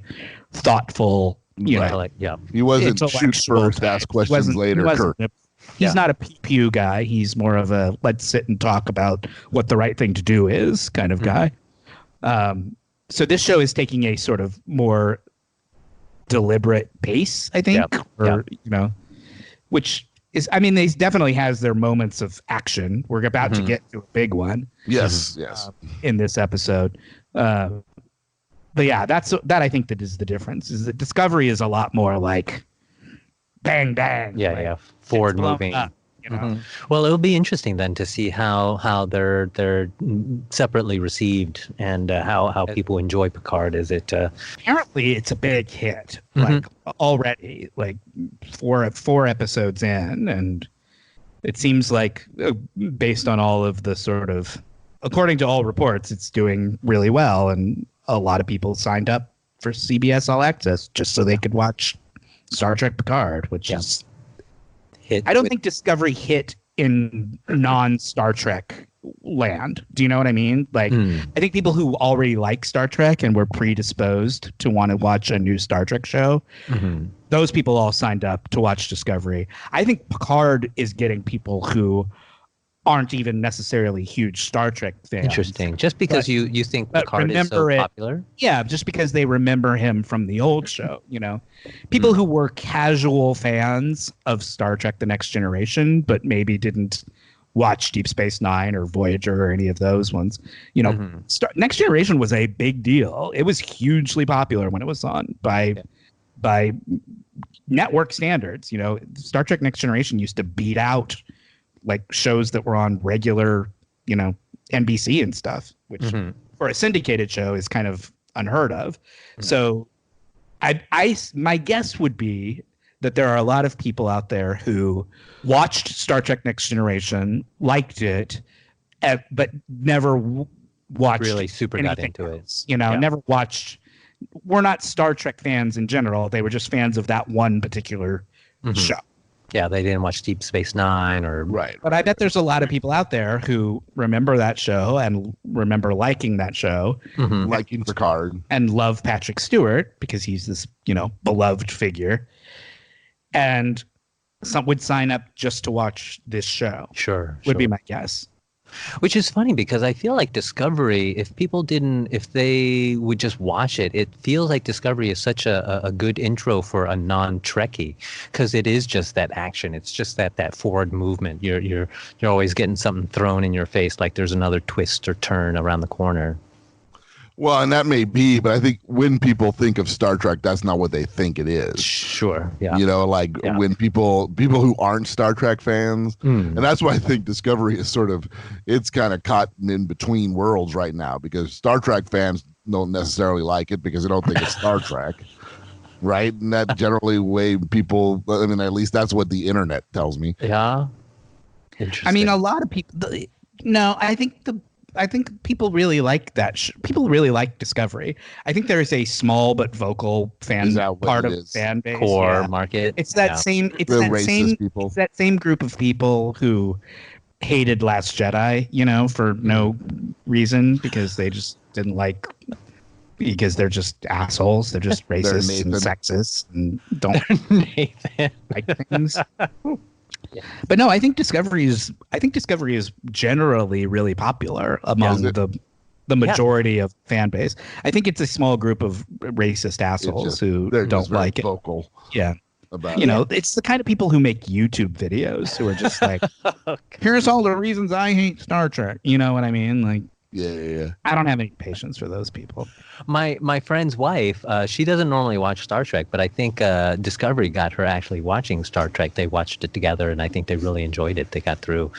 thoughtful, He wasn't shoot intellectual first, type. ask questions later. He's not a pew guy. He's more of a let's sit and talk about what the right thing to do is kind of guy. So this show is taking a sort of more deliberate pace, I think, which is, I mean, they definitely has their moments of action. We're about to get to a big one. Yes. In this episode. But yeah, that I think that is the difference, is that Discovery is a lot more like bang, bang. Forward moving. Well, it'll be interesting then to see how they're separately received and how people enjoy Picard. Is it Apparently it's a big hit, like already, like four episodes in, and it seems like based on all of the sort of, according to all reports, it's doing really well, and a lot of people signed up for CBS All Access just so they could watch Star Trek Picard, which is hit? I don't think Discovery hit in non-Star Trek land. Do you know what I mean? Like, I think people who already like Star Trek and were predisposed to want to watch a new Star Trek show, those people all signed up to watch Discovery. I think Picard is getting people who aren't even necessarily huge Star Trek fans. Interesting. Just because you think Picard is so popular? Yeah, just because they remember him from the old show, you know. People who were casual fans of Star Trek The Next Generation, but maybe didn't watch Deep Space Nine or Voyager or any of those ones. You know, Next Generation was a big deal. It was hugely popular when it was on by network standards. You know, Star Trek Next Generation used to beat out like shows that were on regular, you know, NBC and stuff, which for a syndicated show is kind of unheard of. So my guess would be that there are a lot of people out there who watched Star Trek Next Generation, liked it, but never watched really super got into else, it. You know, never watched. We're not Star Trek fans in general. They were just fans of that one particular show. Yeah, they didn't watch Deep Space Nine or Right. But I bet there's a lot of people out there who remember that show and remember liking that show, liking Picard, and love Patrick Stewart because he's this, you know, beloved figure, and some would sign up just to watch this show. Sure. Would be my guess. Which is funny because I feel like Discovery, if they would just watch it, it feels like Discovery is such a good intro for a non-Trekkie, because it is just that action. It's just that forward movement. You're always getting something thrown in your face, like there's another twist or turn around the corner. Well, and that may be, but I think when people think of Star Trek, that's not what they think it is. Sure. Yeah. You know, like when people who aren't Star Trek fans, and that's why I think Discovery is sort of, it's kind of caught in between worlds right now, because Star Trek fans don't necessarily like it because they don't think it's Star Trek. Right. And that generally way people, I mean, at least that's what the internet tells me. Yeah. Interesting. I mean, a lot of people, no, I think people really like that. People really like Discovery. I think there is a small but vocal part of the fan base. Core market. It's that same. It's that same group of people who hated Last Jedi. You know, for no reason, because they just didn't like. Because they're just assholes. They're just racist and sexist and don't like things. But no, I think Discovery is generally really popular among the majority of fan base. I think it's a small group of racist assholes who don't like it. Vocal. Yeah. About you know, it's the kind of people who make YouTube videos who are just like, here's all the reasons I hate Star Trek. You know what I mean? Like, yeah. I don't have any patience for those people. My friend's wife, she doesn't normally watch Star Trek, but I think Discovery got her actually watching Star Trek. They watched it together, and I think they really enjoyed it. They got through.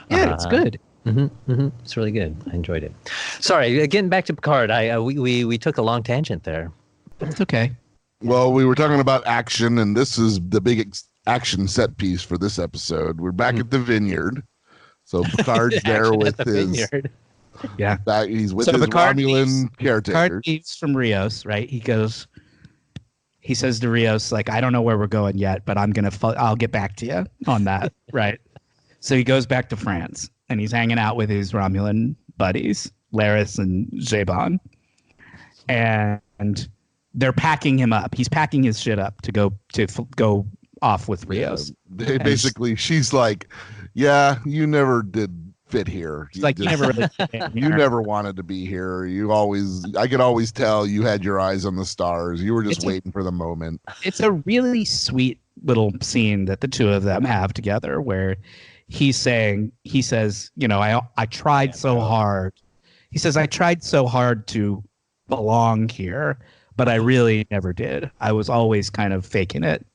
Yeah, it's good. It's really good. I enjoyed it. Sorry, getting back to Picard. We took a long tangent there. It's okay. Well, we were talking about action, and this is the big action set piece for this episode. We're back at the vineyard. So Picard's there with his vineyard. Yeah, he's with his Romulan caretaker. Picard leaves from Rios, right? He says to Rios, like, I don't know where we're going yet, but I'll get back to you on that, right? So he goes back to France, and he's hanging out with his Romulan buddies, Laris and Zhaban, and they're packing him up. He's packing his shit up to go off with Rios. Yeah, basically, she's like, "Yeah, you never did fit here. You never really you never wanted to be here. I could always tell you had your eyes on the stars. You were just waiting for the moment." It's a really sweet little scene that the two of them have together, where he says, you know, I tried so hard. He says, I tried so hard to belong here, but I really never did. I was always kind of faking it.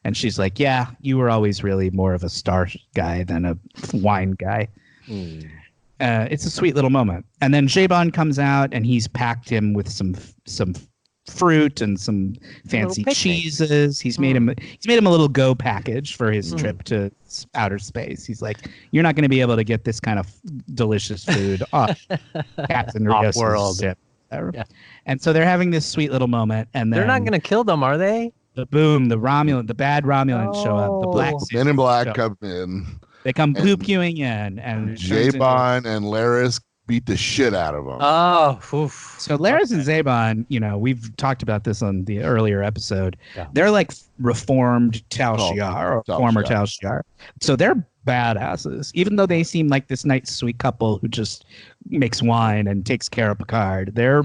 And she's like, yeah, you were always really more of a star guy than a wine guy. It's a sweet little moment. And then Zhaban comes out, and he's packed him with some fruit and some fancy cheeses. He's made him a little go package for his trip to outer space. He's like, you're not going to be able to get this kind of delicious food off Captain Rios' ship. Yeah. And so they're having this sweet little moment, and then they're not going to kill them, are they? The bad Romulans show up. The black Men in Black come in. They come pew-pewing in, and Jabon and Laris beat the shit out of them. Oh, oof. So Laris and Zabon, we've talked about this on the earlier episode. Yeah. They're like reformed Tal Shiar, or former Tal Shiar. So they're badasses, even though they seem like this nice, sweet couple who just makes wine and takes care of Picard. They're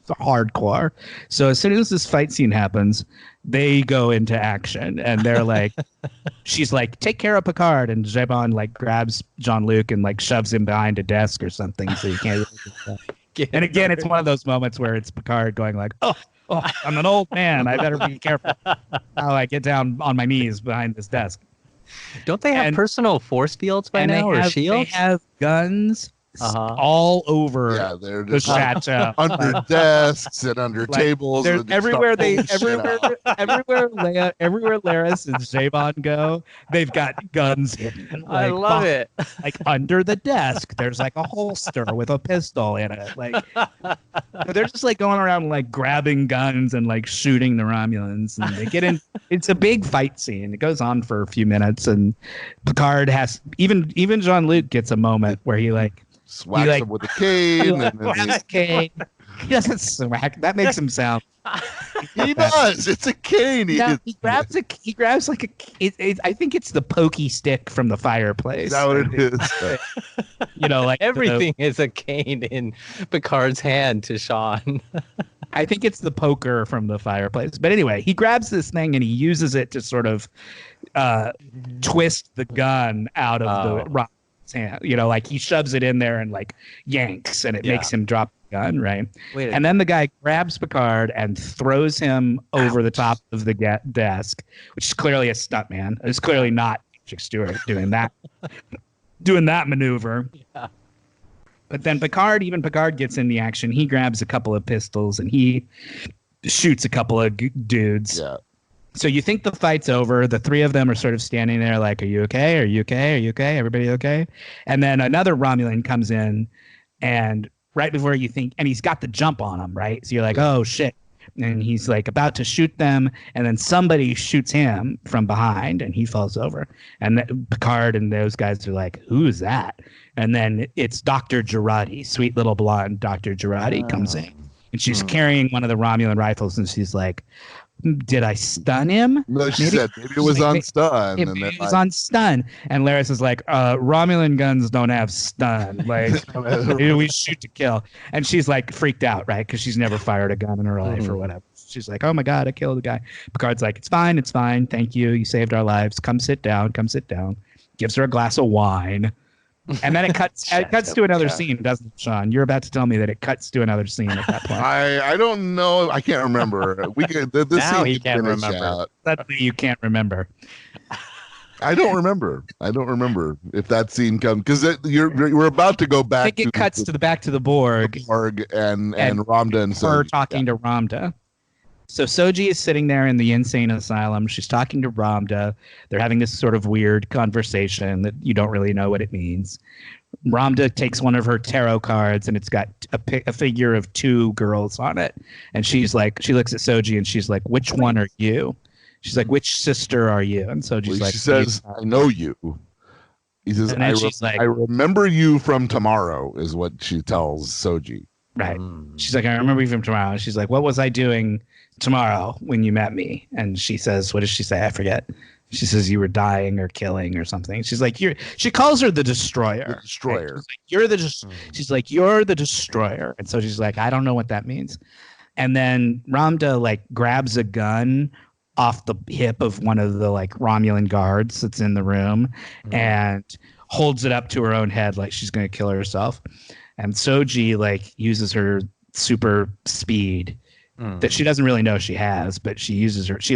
hardcore. So as soon as this fight scene happens, they go into action, and they're like, she's like, take care of Picard, and Jabon like grabs Jean-Luc and like shoves him behind a desk or something, so you can't really get that. And again, it's one of those moments where it's Picard going like, oh, I'm an old man, I better be careful how I get down on my knees behind this desk. Don't they have personal force fields by now, or shields? They have guns all over the chateau, under desks and under tables. Everywhere Laris and Jabon go, they've got guns hidden. I love it. Like under the desk, there's like a holster with a pistol in it. Like they're just like going around like grabbing guns and like shooting the Romulans, and they get in. It's a big fight scene. It goes on for a few minutes, and Picard has even Jean-Luc gets a moment where he like swacks him with a cane. He doesn't smack. That makes him sound. He does. It's a cane. He grabs like a. I think it's the pokey stick from the fireplace. Is that what it is? Like everything is a cane in Picard's hand to Sean. I think it's the poker from the fireplace. But anyway, he grabs this thing and he uses it to sort of twist the gun out of the rock's hand. Like he shoves it in there and like yanks, and it makes him drop the gun, right? And then the guy grabs Picard and throws him over the top of the desk, which is clearly a stuntman. It's clearly not Patrick Stewart doing that maneuver. Yeah. But then Picard gets in the action. He grabs a couple of pistols and he shoots a couple of dudes. Yeah. So you think the fight's over. The three of them are sort of standing there like, are you okay? Are you okay? Are you okay? Everybody okay? And then another Romulan comes in, and right before you think, and he's got the jump on him, right? So you're like, oh, shit. And he's like about to shoot them, and then somebody shoots him from behind, and he falls over. And Picard and those guys are like, who is that? And then it's Dr. Girardi, sweet little blonde Dr. Girardi comes in, and she's carrying one of the Romulan rifles, and she's like, did I stun him? No, she said maybe it was on stun. Maybe it was on stun. And Laris is like, Romulan guns don't have stun. Like, we shoot to kill. And she's like freaked out, right? Because she's never fired a gun in her life or whatever. She's like, oh my God, I killed a guy. Picard's like, it's fine. Thank you. You saved our lives. Come sit down. Gives her a glass of wine. And then it cuts to another scene, doesn't it, Sean? You're about to tell me that it cuts to another scene at that point. I don't know. I can't remember. Now he can't remember. Suddenly you can't remember. I don't remember if that scene comes, because we're about to go back. I think it cuts back to the Borg. And Ramda and her talking to Ramda. So Soji is sitting there in the insane asylum. She's talking to Ramda. They're having this sort of weird conversation that you don't really know what it means. Ramda takes one of her tarot cards, and it's got a figure of two girls on it. And she looks at Soji, and she's like, which one are you? She's like, which sister are you? And Soji's like, she says, I know you. He says, I remember you from tomorrow, is what she tells Soji. Right. She's like, I remember you from tomorrow. She's like, what was I doing tomorrow when you met me? And she says, what does she say? I forget. She says you were dying or killing or something. She's like, she calls her the Destroyer. The Destroyer. Right? She's like, you're the Destroyer. And so she's like, I don't know what that means. And then Ramda like grabs a gun off the hip of one of the like Romulan guards that's in the room and holds it up to her own head like she's going to kill herself. And Soji like uses her super speed that she doesn't really know she has, but she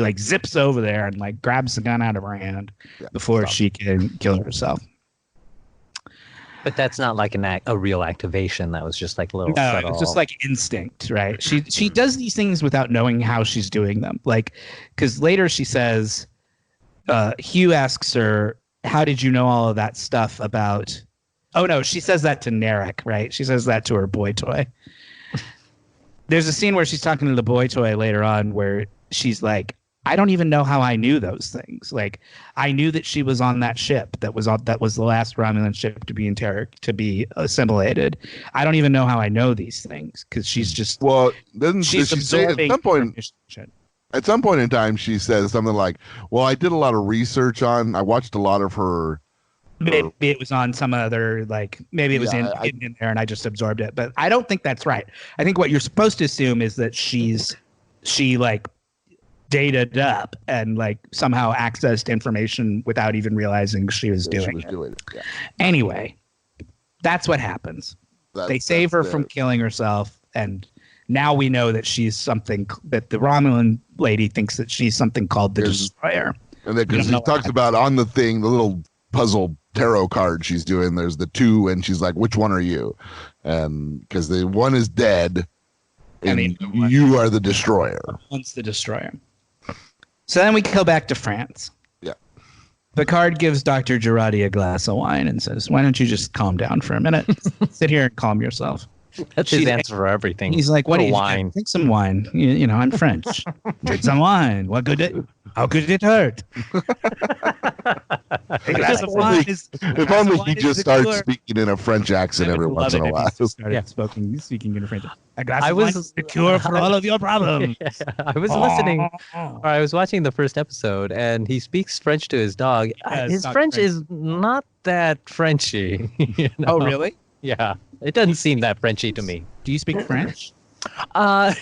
like zips over there and like grabs the gun out of her hand before she can kill herself. But that's not like a real activation. That was just like a little subtle. It's just like instinct, right? She does these things without knowing how she's doing them. Like, because later she says, Hugh asks her, how did you know all of that stuff about... Oh, no, she says that to Narek, right? She says that to her boy toy. There's a scene where she's talking to the boy toy later on where she's like, I don't even know how I knew those things. Like, I knew that she was on that ship that was the last Romulan ship to be assimilated. I don't even know how I know these things because she's just does she say at some point? At some point in time, she says something like, "Well, I did a lot of research I watched a lot of her." Maybe it was on some other, like, maybe it was hidden in there and I just absorbed it. But I don't think that's right. I think what you're supposed to assume is that she like dated up and like somehow accessed information without even realizing she was doing it. Yeah. Anyway, that's what happens. They save her from killing herself, and now we know that she's something that the Romulan lady thinks that she's something called the Destroyer. And because he talks about on the thing, the little puzzle tarot card she's doing, there's the 2, and she's like, which one are you? And because the one is dead, and you are the Destroyer. One's the Destroyer. So then we go back to France. Yeah. Picard gives Dr. Girardi a glass of wine and says, why don't you just calm down for a minute? Sit here and calm yourself. That's his answer for everything. He's like, what do you wine? Drink some wine. You know, I'm French. Drink some wine. How could it hurt? If only he just started speaking in a French accent every once in a while. Speaking in French. A glass of wine is the cure for all of your problems. I was listening, or I was watching the first episode, and he speaks French to his dog. His French is not that Frenchy. You know? Oh, really? Yeah. It doesn't seem that Frenchy to me. Do you speak French? Yeah,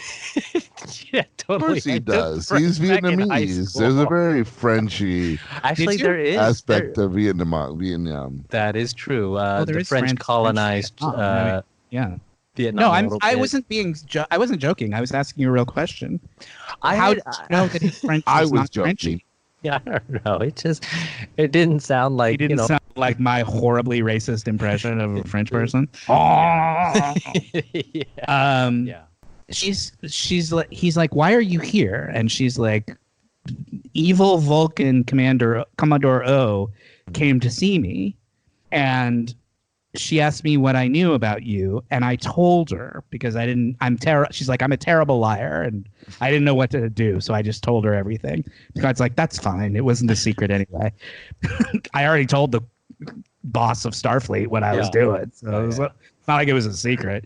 totally. Of course he does. He's Vietnamese. There's a very Frenchy aspect of Vietnam. That is true. The French colonized Vietnam. No, I wasn't joking. I was asking you a real question. How did you know that his French was not joking. Frenchy? Yeah, I don't know. It didn't sound like sound like my horribly racist impression of a French person. Yeah. He's like, why are you here? And she's like, evil Vulcan Commodore O came to see me, and she asked me what I knew about you, and I told her because she's like, I'm a terrible liar, and I didn't know what to do, so I just told her everything. God's like, that's fine. It wasn't a secret anyway. I already told the boss of Starfleet what I was doing, so it's not like it was a secret.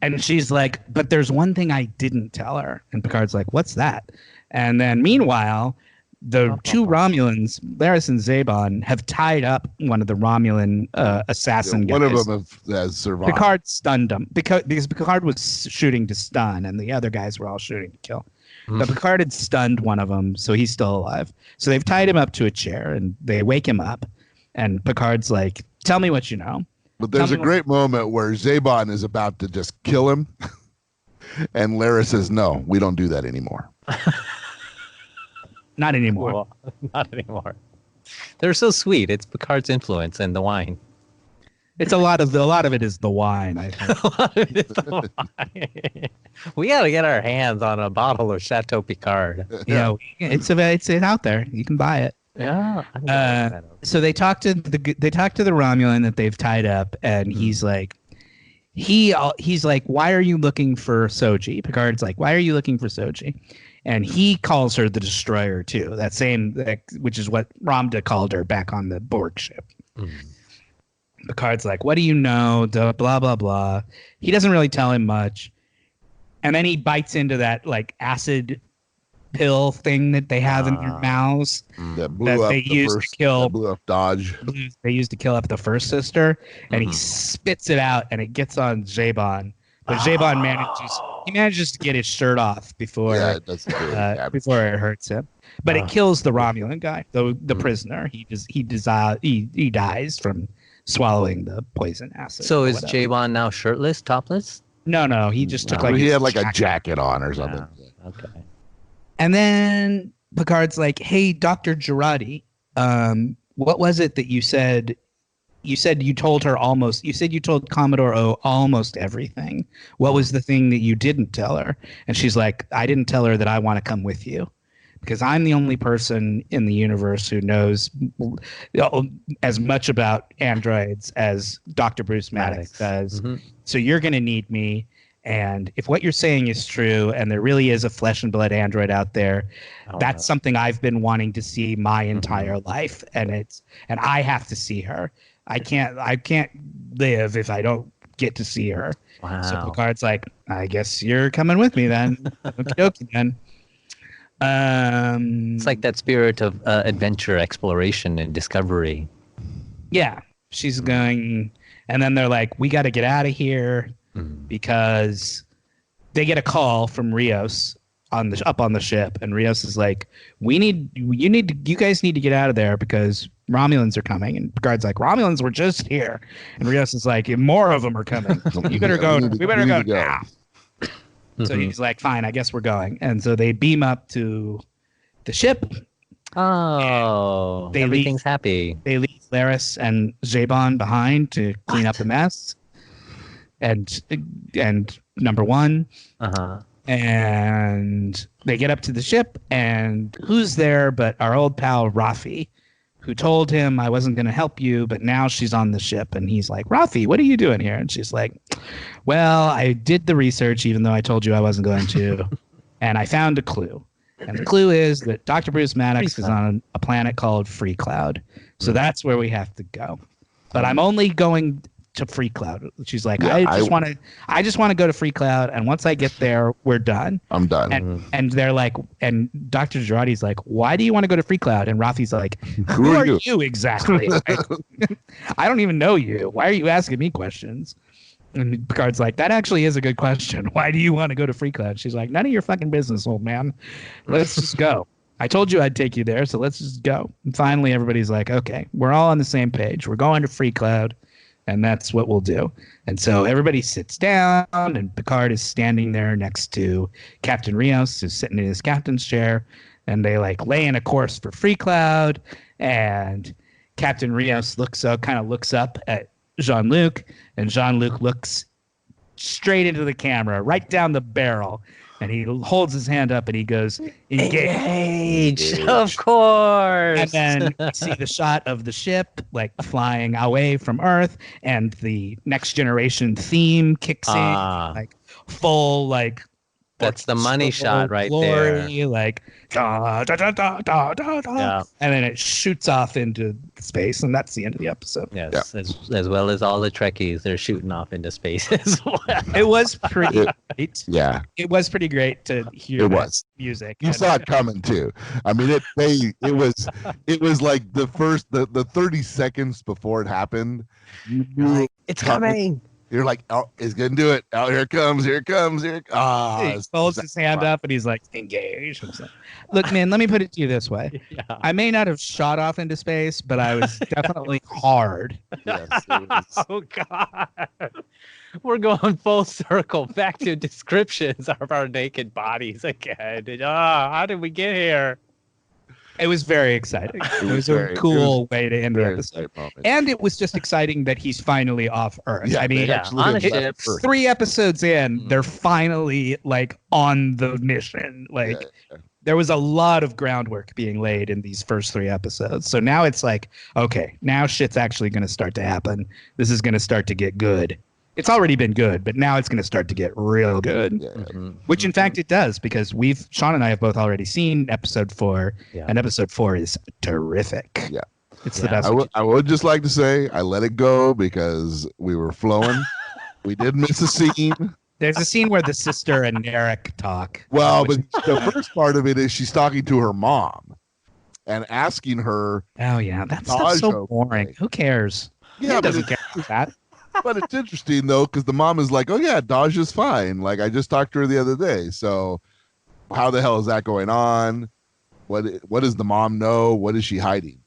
And she's like, but there's one thing I didn't tell her. And Picard's like, what's that? And then meanwhile, the 2 Romulans, Laris and Zebon, have tied up one of the Romulan assassin guys. One of them has survived. Picard stunned him because Picard was shooting to stun, and the other guys were all shooting to kill. But Picard had stunned one of them, so he's still alive. So they've tied him up to a chair, and they wake him up. And Picard's like, tell me what you know. But there's a great moment where Zebon is about to just kill him. And Laris says, no, we don't do that anymore. Not anymore. Well, not anymore. They're so sweet. It's Picard's influence and the wine. It's a lot of it is the wine, I think. A lot of it is the wine. We got to get our hands on a bottle of Chateau Picard. It's out there. You can buy it. Yeah. So they talk to the Romulan that they've tied up, and he's like, he's like, why are you looking for Soji? Picard's like, why are you looking for Soji? And he calls her the Destroyer too. Which is what Ramda called her back on the Borg ship. Picard's like, what do you know? Blah blah blah. He doesn't really tell him much, and then he bites into that like acid pill thing that they have in their mouths that they used to kill Dodge. They used to kill up the first sister, and he spits it out, and it gets on Zebon. But Zebon manages to get his shirt off before before it hurts him. But it kills the Romulan guy, the prisoner. He dies from swallowing the poison acid. So is Zebon now shirtless, topless? No. He just took he had like a jacket on or something. Okay. And then Picard's like, hey, Dr. Girardi, what was it that you said? You said you told Commodore O almost everything. What was the thing that you didn't tell her? And she's like, I didn't tell her that I want to come with you because I'm the only person in the universe who knows as much about androids as Dr. Bruce Maddox does. So you're going to need me. And if what you're saying is true, and there really is a flesh and blood android out there, that's something I've been wanting to see my entire life, and I have to see her. I can't live if I don't get to see her. Wow. So Picard's like, I guess you're coming with me then. Okie then. It's like that spirit of adventure, exploration, and discovery. Yeah, she's going, and then they're like, we got to get out of here because they get a call from Rios up on the ship, and Rios is like, you guys need to get out of there because Romulans are coming. And Picard's like, Romulans were just here, and Rios is like, more of them are coming. You better go. We better go now. So he's like, fine, I guess we're going. And so they beam up to the ship. Oh, everything's happy. They leave Laris and Zebon behind to clean up the mess. And number one. And they get up to the ship, and who's there but our old pal Rafi, who told him I wasn't going to help you, but now she's on the ship. And he's like, Rafi, what are you doing here? And she's like, well, I did the research, even though I told you I wasn't going to, and I found a clue. And the clue is that Dr. Bruce Maddox is on a planet called Free Cloud. So that's where we have to go. But I'm only going to Free Cloud. She's like, I just want to go to Free Cloud, and once I get there, we're done. I'm done. And they're like, and Dr. Girardi's like, why do you want to go to Free Cloud? And Rafi's like, who are you exactly? I don't even know you. Why are you asking me questions? And Picard's like, that actually is a good question. Why do you want to go to Free Cloud? She's like, none of your fucking business, old man. Let's just go. I told you I'd take you there, so let's just go. And finally, everybody's like, okay, we're all on the same page. We're going to Free Cloud, and that's what we'll do. And so everybody sits down, and Picard is standing there next to Captain Rios, who's sitting in his captain's chair, and they like lay in a course for Free Cloud, and Captain Rios looks up at Jean-Luc, and Jean-Luc looks straight into the camera, right down the barrel, and he holds his hand up and he goes, engage. Of course. And then you see the shot of the ship like flying away from Earth, and the Next Generation theme kicks in, like full like that's the money shot right glory, there. Like da, da, da, da, da, da, da. Yeah. And then it shoots off into space, and that's the end of the episode. Yes, as well as all the Trekkies, they're shooting off into space as well. It was pretty great. Yeah. It was pretty great to hear music. You saw it coming too. I mean, it was like the 30 seconds before it happened. You knew it's coming. You're like, oh, it's gonna do it. Oh, here it comes. He holds his hand up and he's like, engage. Look, man, let me put it to you this way. Yeah. I may not have shot off into space, but I was definitely hard. Yes, it was. Oh, God. We're going full circle back to descriptions of our naked bodies again. How did we get here? It was very exciting. It was a cool way to end the episode. And it was just exciting that he's finally off Earth. Yeah, I mean, on a ship. 3 episodes in, they're finally like on the mission. Like there was a lot of groundwork being laid in these first 3 episodes. So now it's like, okay, now shit's actually going to start to happen. This is going to start to get good. It's already been good, but now it's going to start to get real good, which in fact it does, because Sean and I have both already seen episode 4, and episode 4 is terrific. Yeah. It's the best. I would just like to say I let it go because we were flowing. We did miss a scene. There's a scene where the sister and Narek talk. Well, but the first part of it is she's talking to her mom and asking her. Oh, yeah. That's so boring. Who cares? Yeah, Who doesn't care about that? But it's interesting, though, because the mom is like, oh, yeah, Daj is fine. Like, I just talked to her the other day. So how the hell is that going on? What does the mom know? What is she hiding?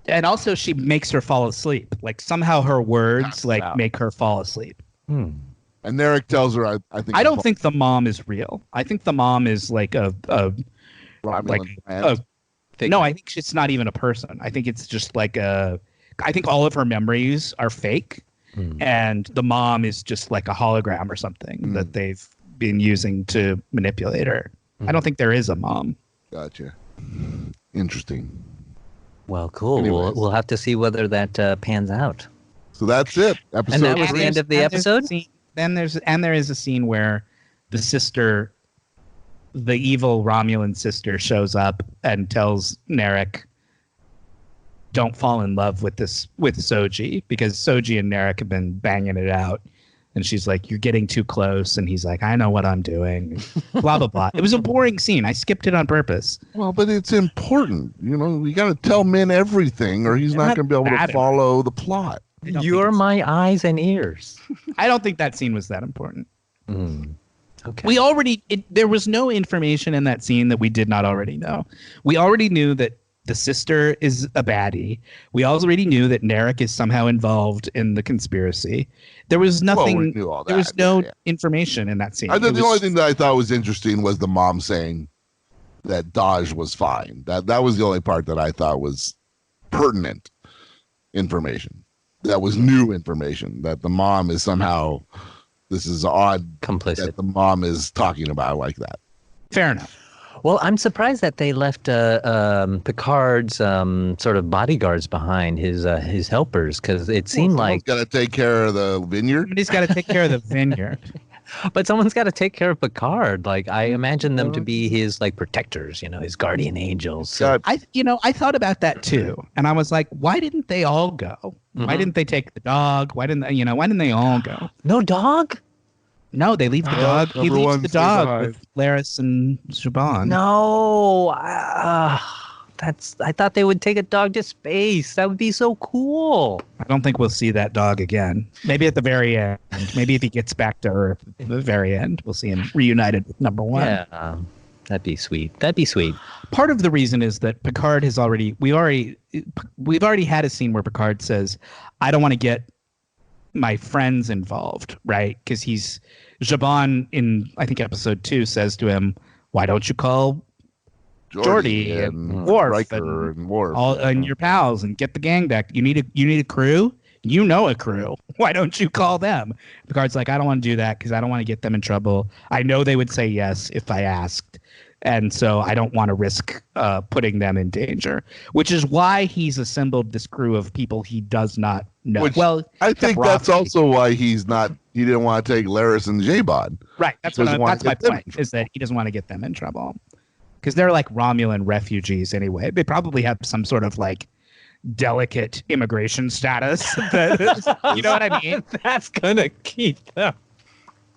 And also, she makes her fall asleep. Like, somehow her words, make her fall asleep. And Narek tells her, I think... I don't think the mom is real. I think the mom is like no, I think it's not even a person. I think it's just like I think all of her memories are fake. And the mom is just like a hologram or something that they've been using to manipulate her. I don't think there is a mom. Gotcha. Interesting. Well, cool. We'll have to see whether that pans out. So that's it. And that was the end of the episode? there is a scene where the sister, the evil Romulan sister, shows up and tells Narek, "Don't fall in love with Soji," because Soji and Narek have been banging it out. And she's like, "You're getting too close." And he's like, "I know what I'm doing." Blah, blah, blah. It was a boring scene. I skipped it on purpose. Well, but it's important. You know, we got to tell Min everything or he's not going to be able to follow the plot. You're my eyes and ears. I don't think that scene was that important. Okay. There was no information in that scene that we did not already know. We already knew that the sister is a baddie. We already knew that Narek is somehow involved in the conspiracy. There was nothing. Well, we knew all that. There was no information in that scene. I think the only thing that I thought was interesting was the mom saying that Daj was fine. That was the only part that I thought was pertinent information. That was new information. That the mom is somehow, this is odd, complicit. That the mom is talking about like that. Fair enough. Well, I'm surprised that they left Picard's sort of bodyguards behind, his helpers, because it seemed like got to take care of the vineyard. Somebody's got to take care of the vineyard. But someone's got to take care of Picard. Like, I imagine them to be his like protectors, his guardian angels. So. I thought about that too, and I was like, why didn't they all go? Mm-hmm. Why didn't they take the dog? Why didn't they all go? No dog? No, they leave the dog. He leaves the dog with Laris and Zhaban. No, I thought they would take a dog to space. That would be so cool. I don't think we'll see that dog again. Maybe at the very end. Maybe if he gets back to Earth at the very end, we'll see him reunited with number one. Yeah, that'd be sweet. That'd be sweet. Part of the reason is that Picard has we've already had a scene where Picard says, "I don't want to get my friends involved," right? Because Zhaban in, I think, episode 2 says to him, "Why don't you call Geordi and Worf and Worf and your pals and get the gang back? You need a crew. You know a crew. Why don't you call them?" Picard's like, "I don't want to do that because I don't want to get them in trouble. I know they would say yes if I asked. And so I don't want to risk putting them in danger," which is why he's assembled this crew of people he does not know. I think that's also why he didn't want to take Laris and Zhaban. Right. That's my point, is that he doesn't want to get them in trouble. Because they're like Romulan refugees anyway. They probably have some sort of like delicate immigration status. You know what I mean? That's going to keep them.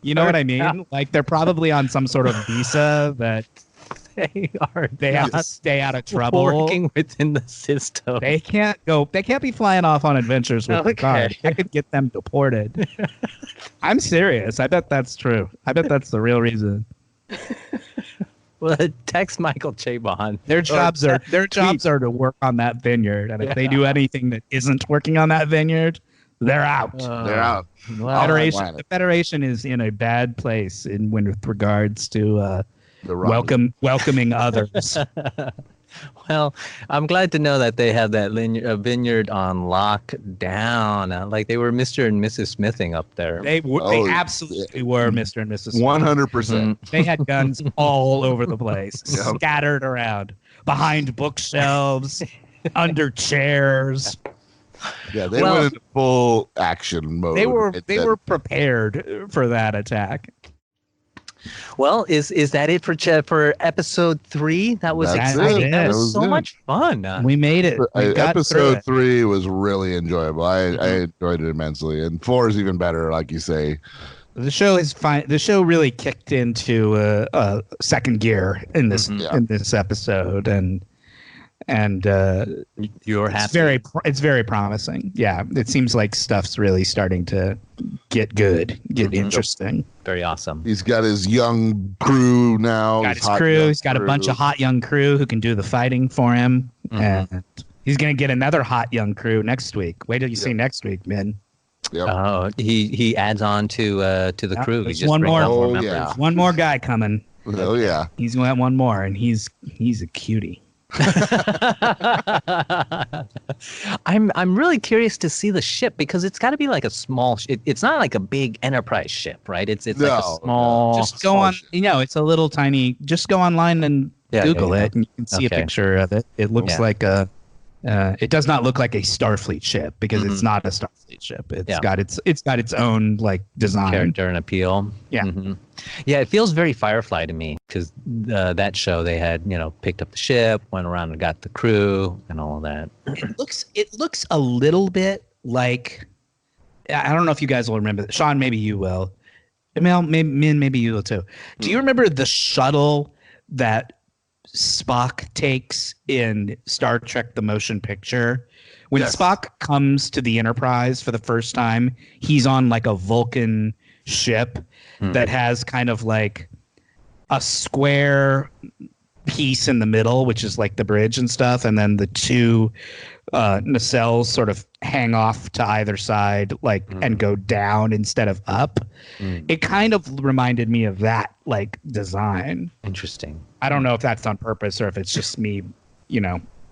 You know what I mean? Like they're probably on some sort of visa that they have to stay out of trouble. Working within the system. They can't be flying off on adventures with Picard. I could get them deported. I'm serious. I bet that's true. I bet that's the real reason. Well, text Michael Chabon. Their jobs are to work on that vineyard, and if they do anything that isn't working on that vineyard, they're out. They're out. Well, the Federation is in a bad place with regards to welcoming others. Well, I'm glad to know that they have that vineyard on lockdown. Like they were Mr. and Mrs. Smithing up there. They absolutely were Mr. and Mrs. Smith. 100%. They had guns all over the place, scattered around, behind bookshelves, under chairs. Yeah, they went into full action mode. They were prepared for that attack. Well, is that it for episode 3? That was exciting. That was so much fun. We made it. Episode 3 was really enjoyable. I enjoyed it immensely, and 4 is even better, like you say. The show is fine. The show really kicked into second gear in this episode, and you're happy. It's very promising. Yeah, it seems like stuff's really starting to get good, interesting. Very awesome. He's got his young crew now. He's got a bunch of hot young crew who can do the fighting for him, and he's gonna get another hot young crew next week. Wait till you see next week, man. Yep. Oh, he adds on to the crew. There's one more. There's one more guy coming. Oh yeah. He's gonna have one more, and he's a cutie. I'm really curious to see the ship because it's got to be like a small. It's not like a big Enterprise ship, right? It's like a small. Just go on. It's a little tiny. Just go online and Google it, and you can see a picture of it. It looks like a It does not look like a Starfleet ship because it's not a Starfleet ship. It's got its own like design, character, and appeal. Yeah, yeah. It feels very Firefly to me because that show they had picked up the ship, went around and got the crew and all of that. It looks a little bit like, I don't know if you guys will remember. Sean, maybe you will. Mel, maybe you will too. Do you remember the shuttle that Spock takes in Star Trek: The Motion Picture? When Spock comes to the Enterprise for the first time, he's on like a Vulcan ship that has kind of like a square piece in the middle, which is like the bridge and stuff, and then the two nacelles sort of hang off to either side, like and go down instead of up. It kind of reminded me of that like design. Interesting. I don't know if that's on purpose or if it's just me,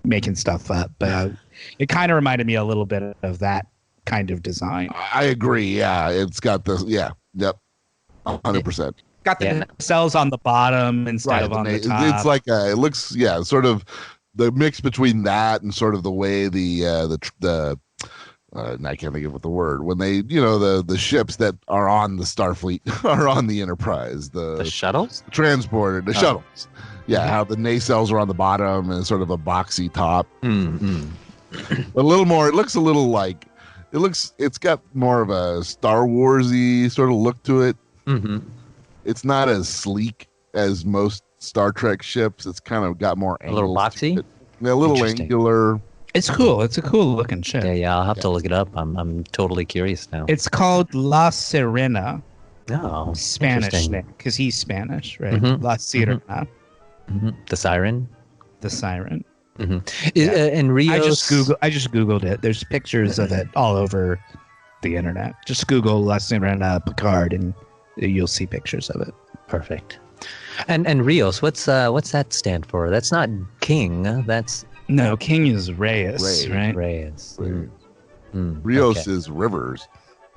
making stuff up, but it kind of reminded me a little bit of that kind of design. I agree. Yeah, it's got the 100%. Got the cells on the bottom instead of on the top. It's like it looks sort of the mix between that and sort of the way the I can't think of what the word when they the ships that are on the Starfleet are on the Enterprise, the shuttles, the transporter, the shuttles. Yeah, how the nacelles are on the bottom and sort of a boxy top. A little more. It looks a little like it's got more of a Star Warsy sort of look to it. It's not as sleek as most Star Trek ships. It's kind of got more angles. A little boxy? A little angular. It's cool. It's a cool looking ship. Yeah. I'll have to look it up. I'm totally curious now. It's called La Sirena. Oh, Spanish name because he's Spanish, right? La Sirena. The siren. The siren. And Rios. I just googled it. There's pictures of it all over the internet. Just Google La Sirena Picard and you'll see pictures of it. Perfect. And Rios, what's that stand for? That's not king. That's no, king is Reyes, right? Reyes. Rios is rivers.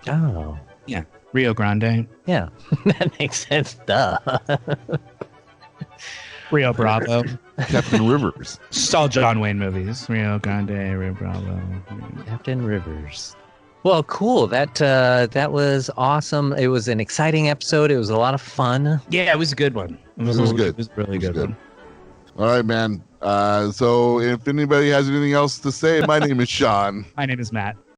Oh. Yeah. Rio Grande. Yeah. That makes sense. Duh. Rio Bravo. Captain Rivers. It's all John Wayne movies. Rio Grande, Rio Bravo. Captain Rivers. Well, cool. That was awesome. It was an exciting episode. It was a lot of fun. Yeah, it was a good one. It was good. It was a really good one. All right, man. So if anybody has anything else to say, my name is Sean. My name is Matt.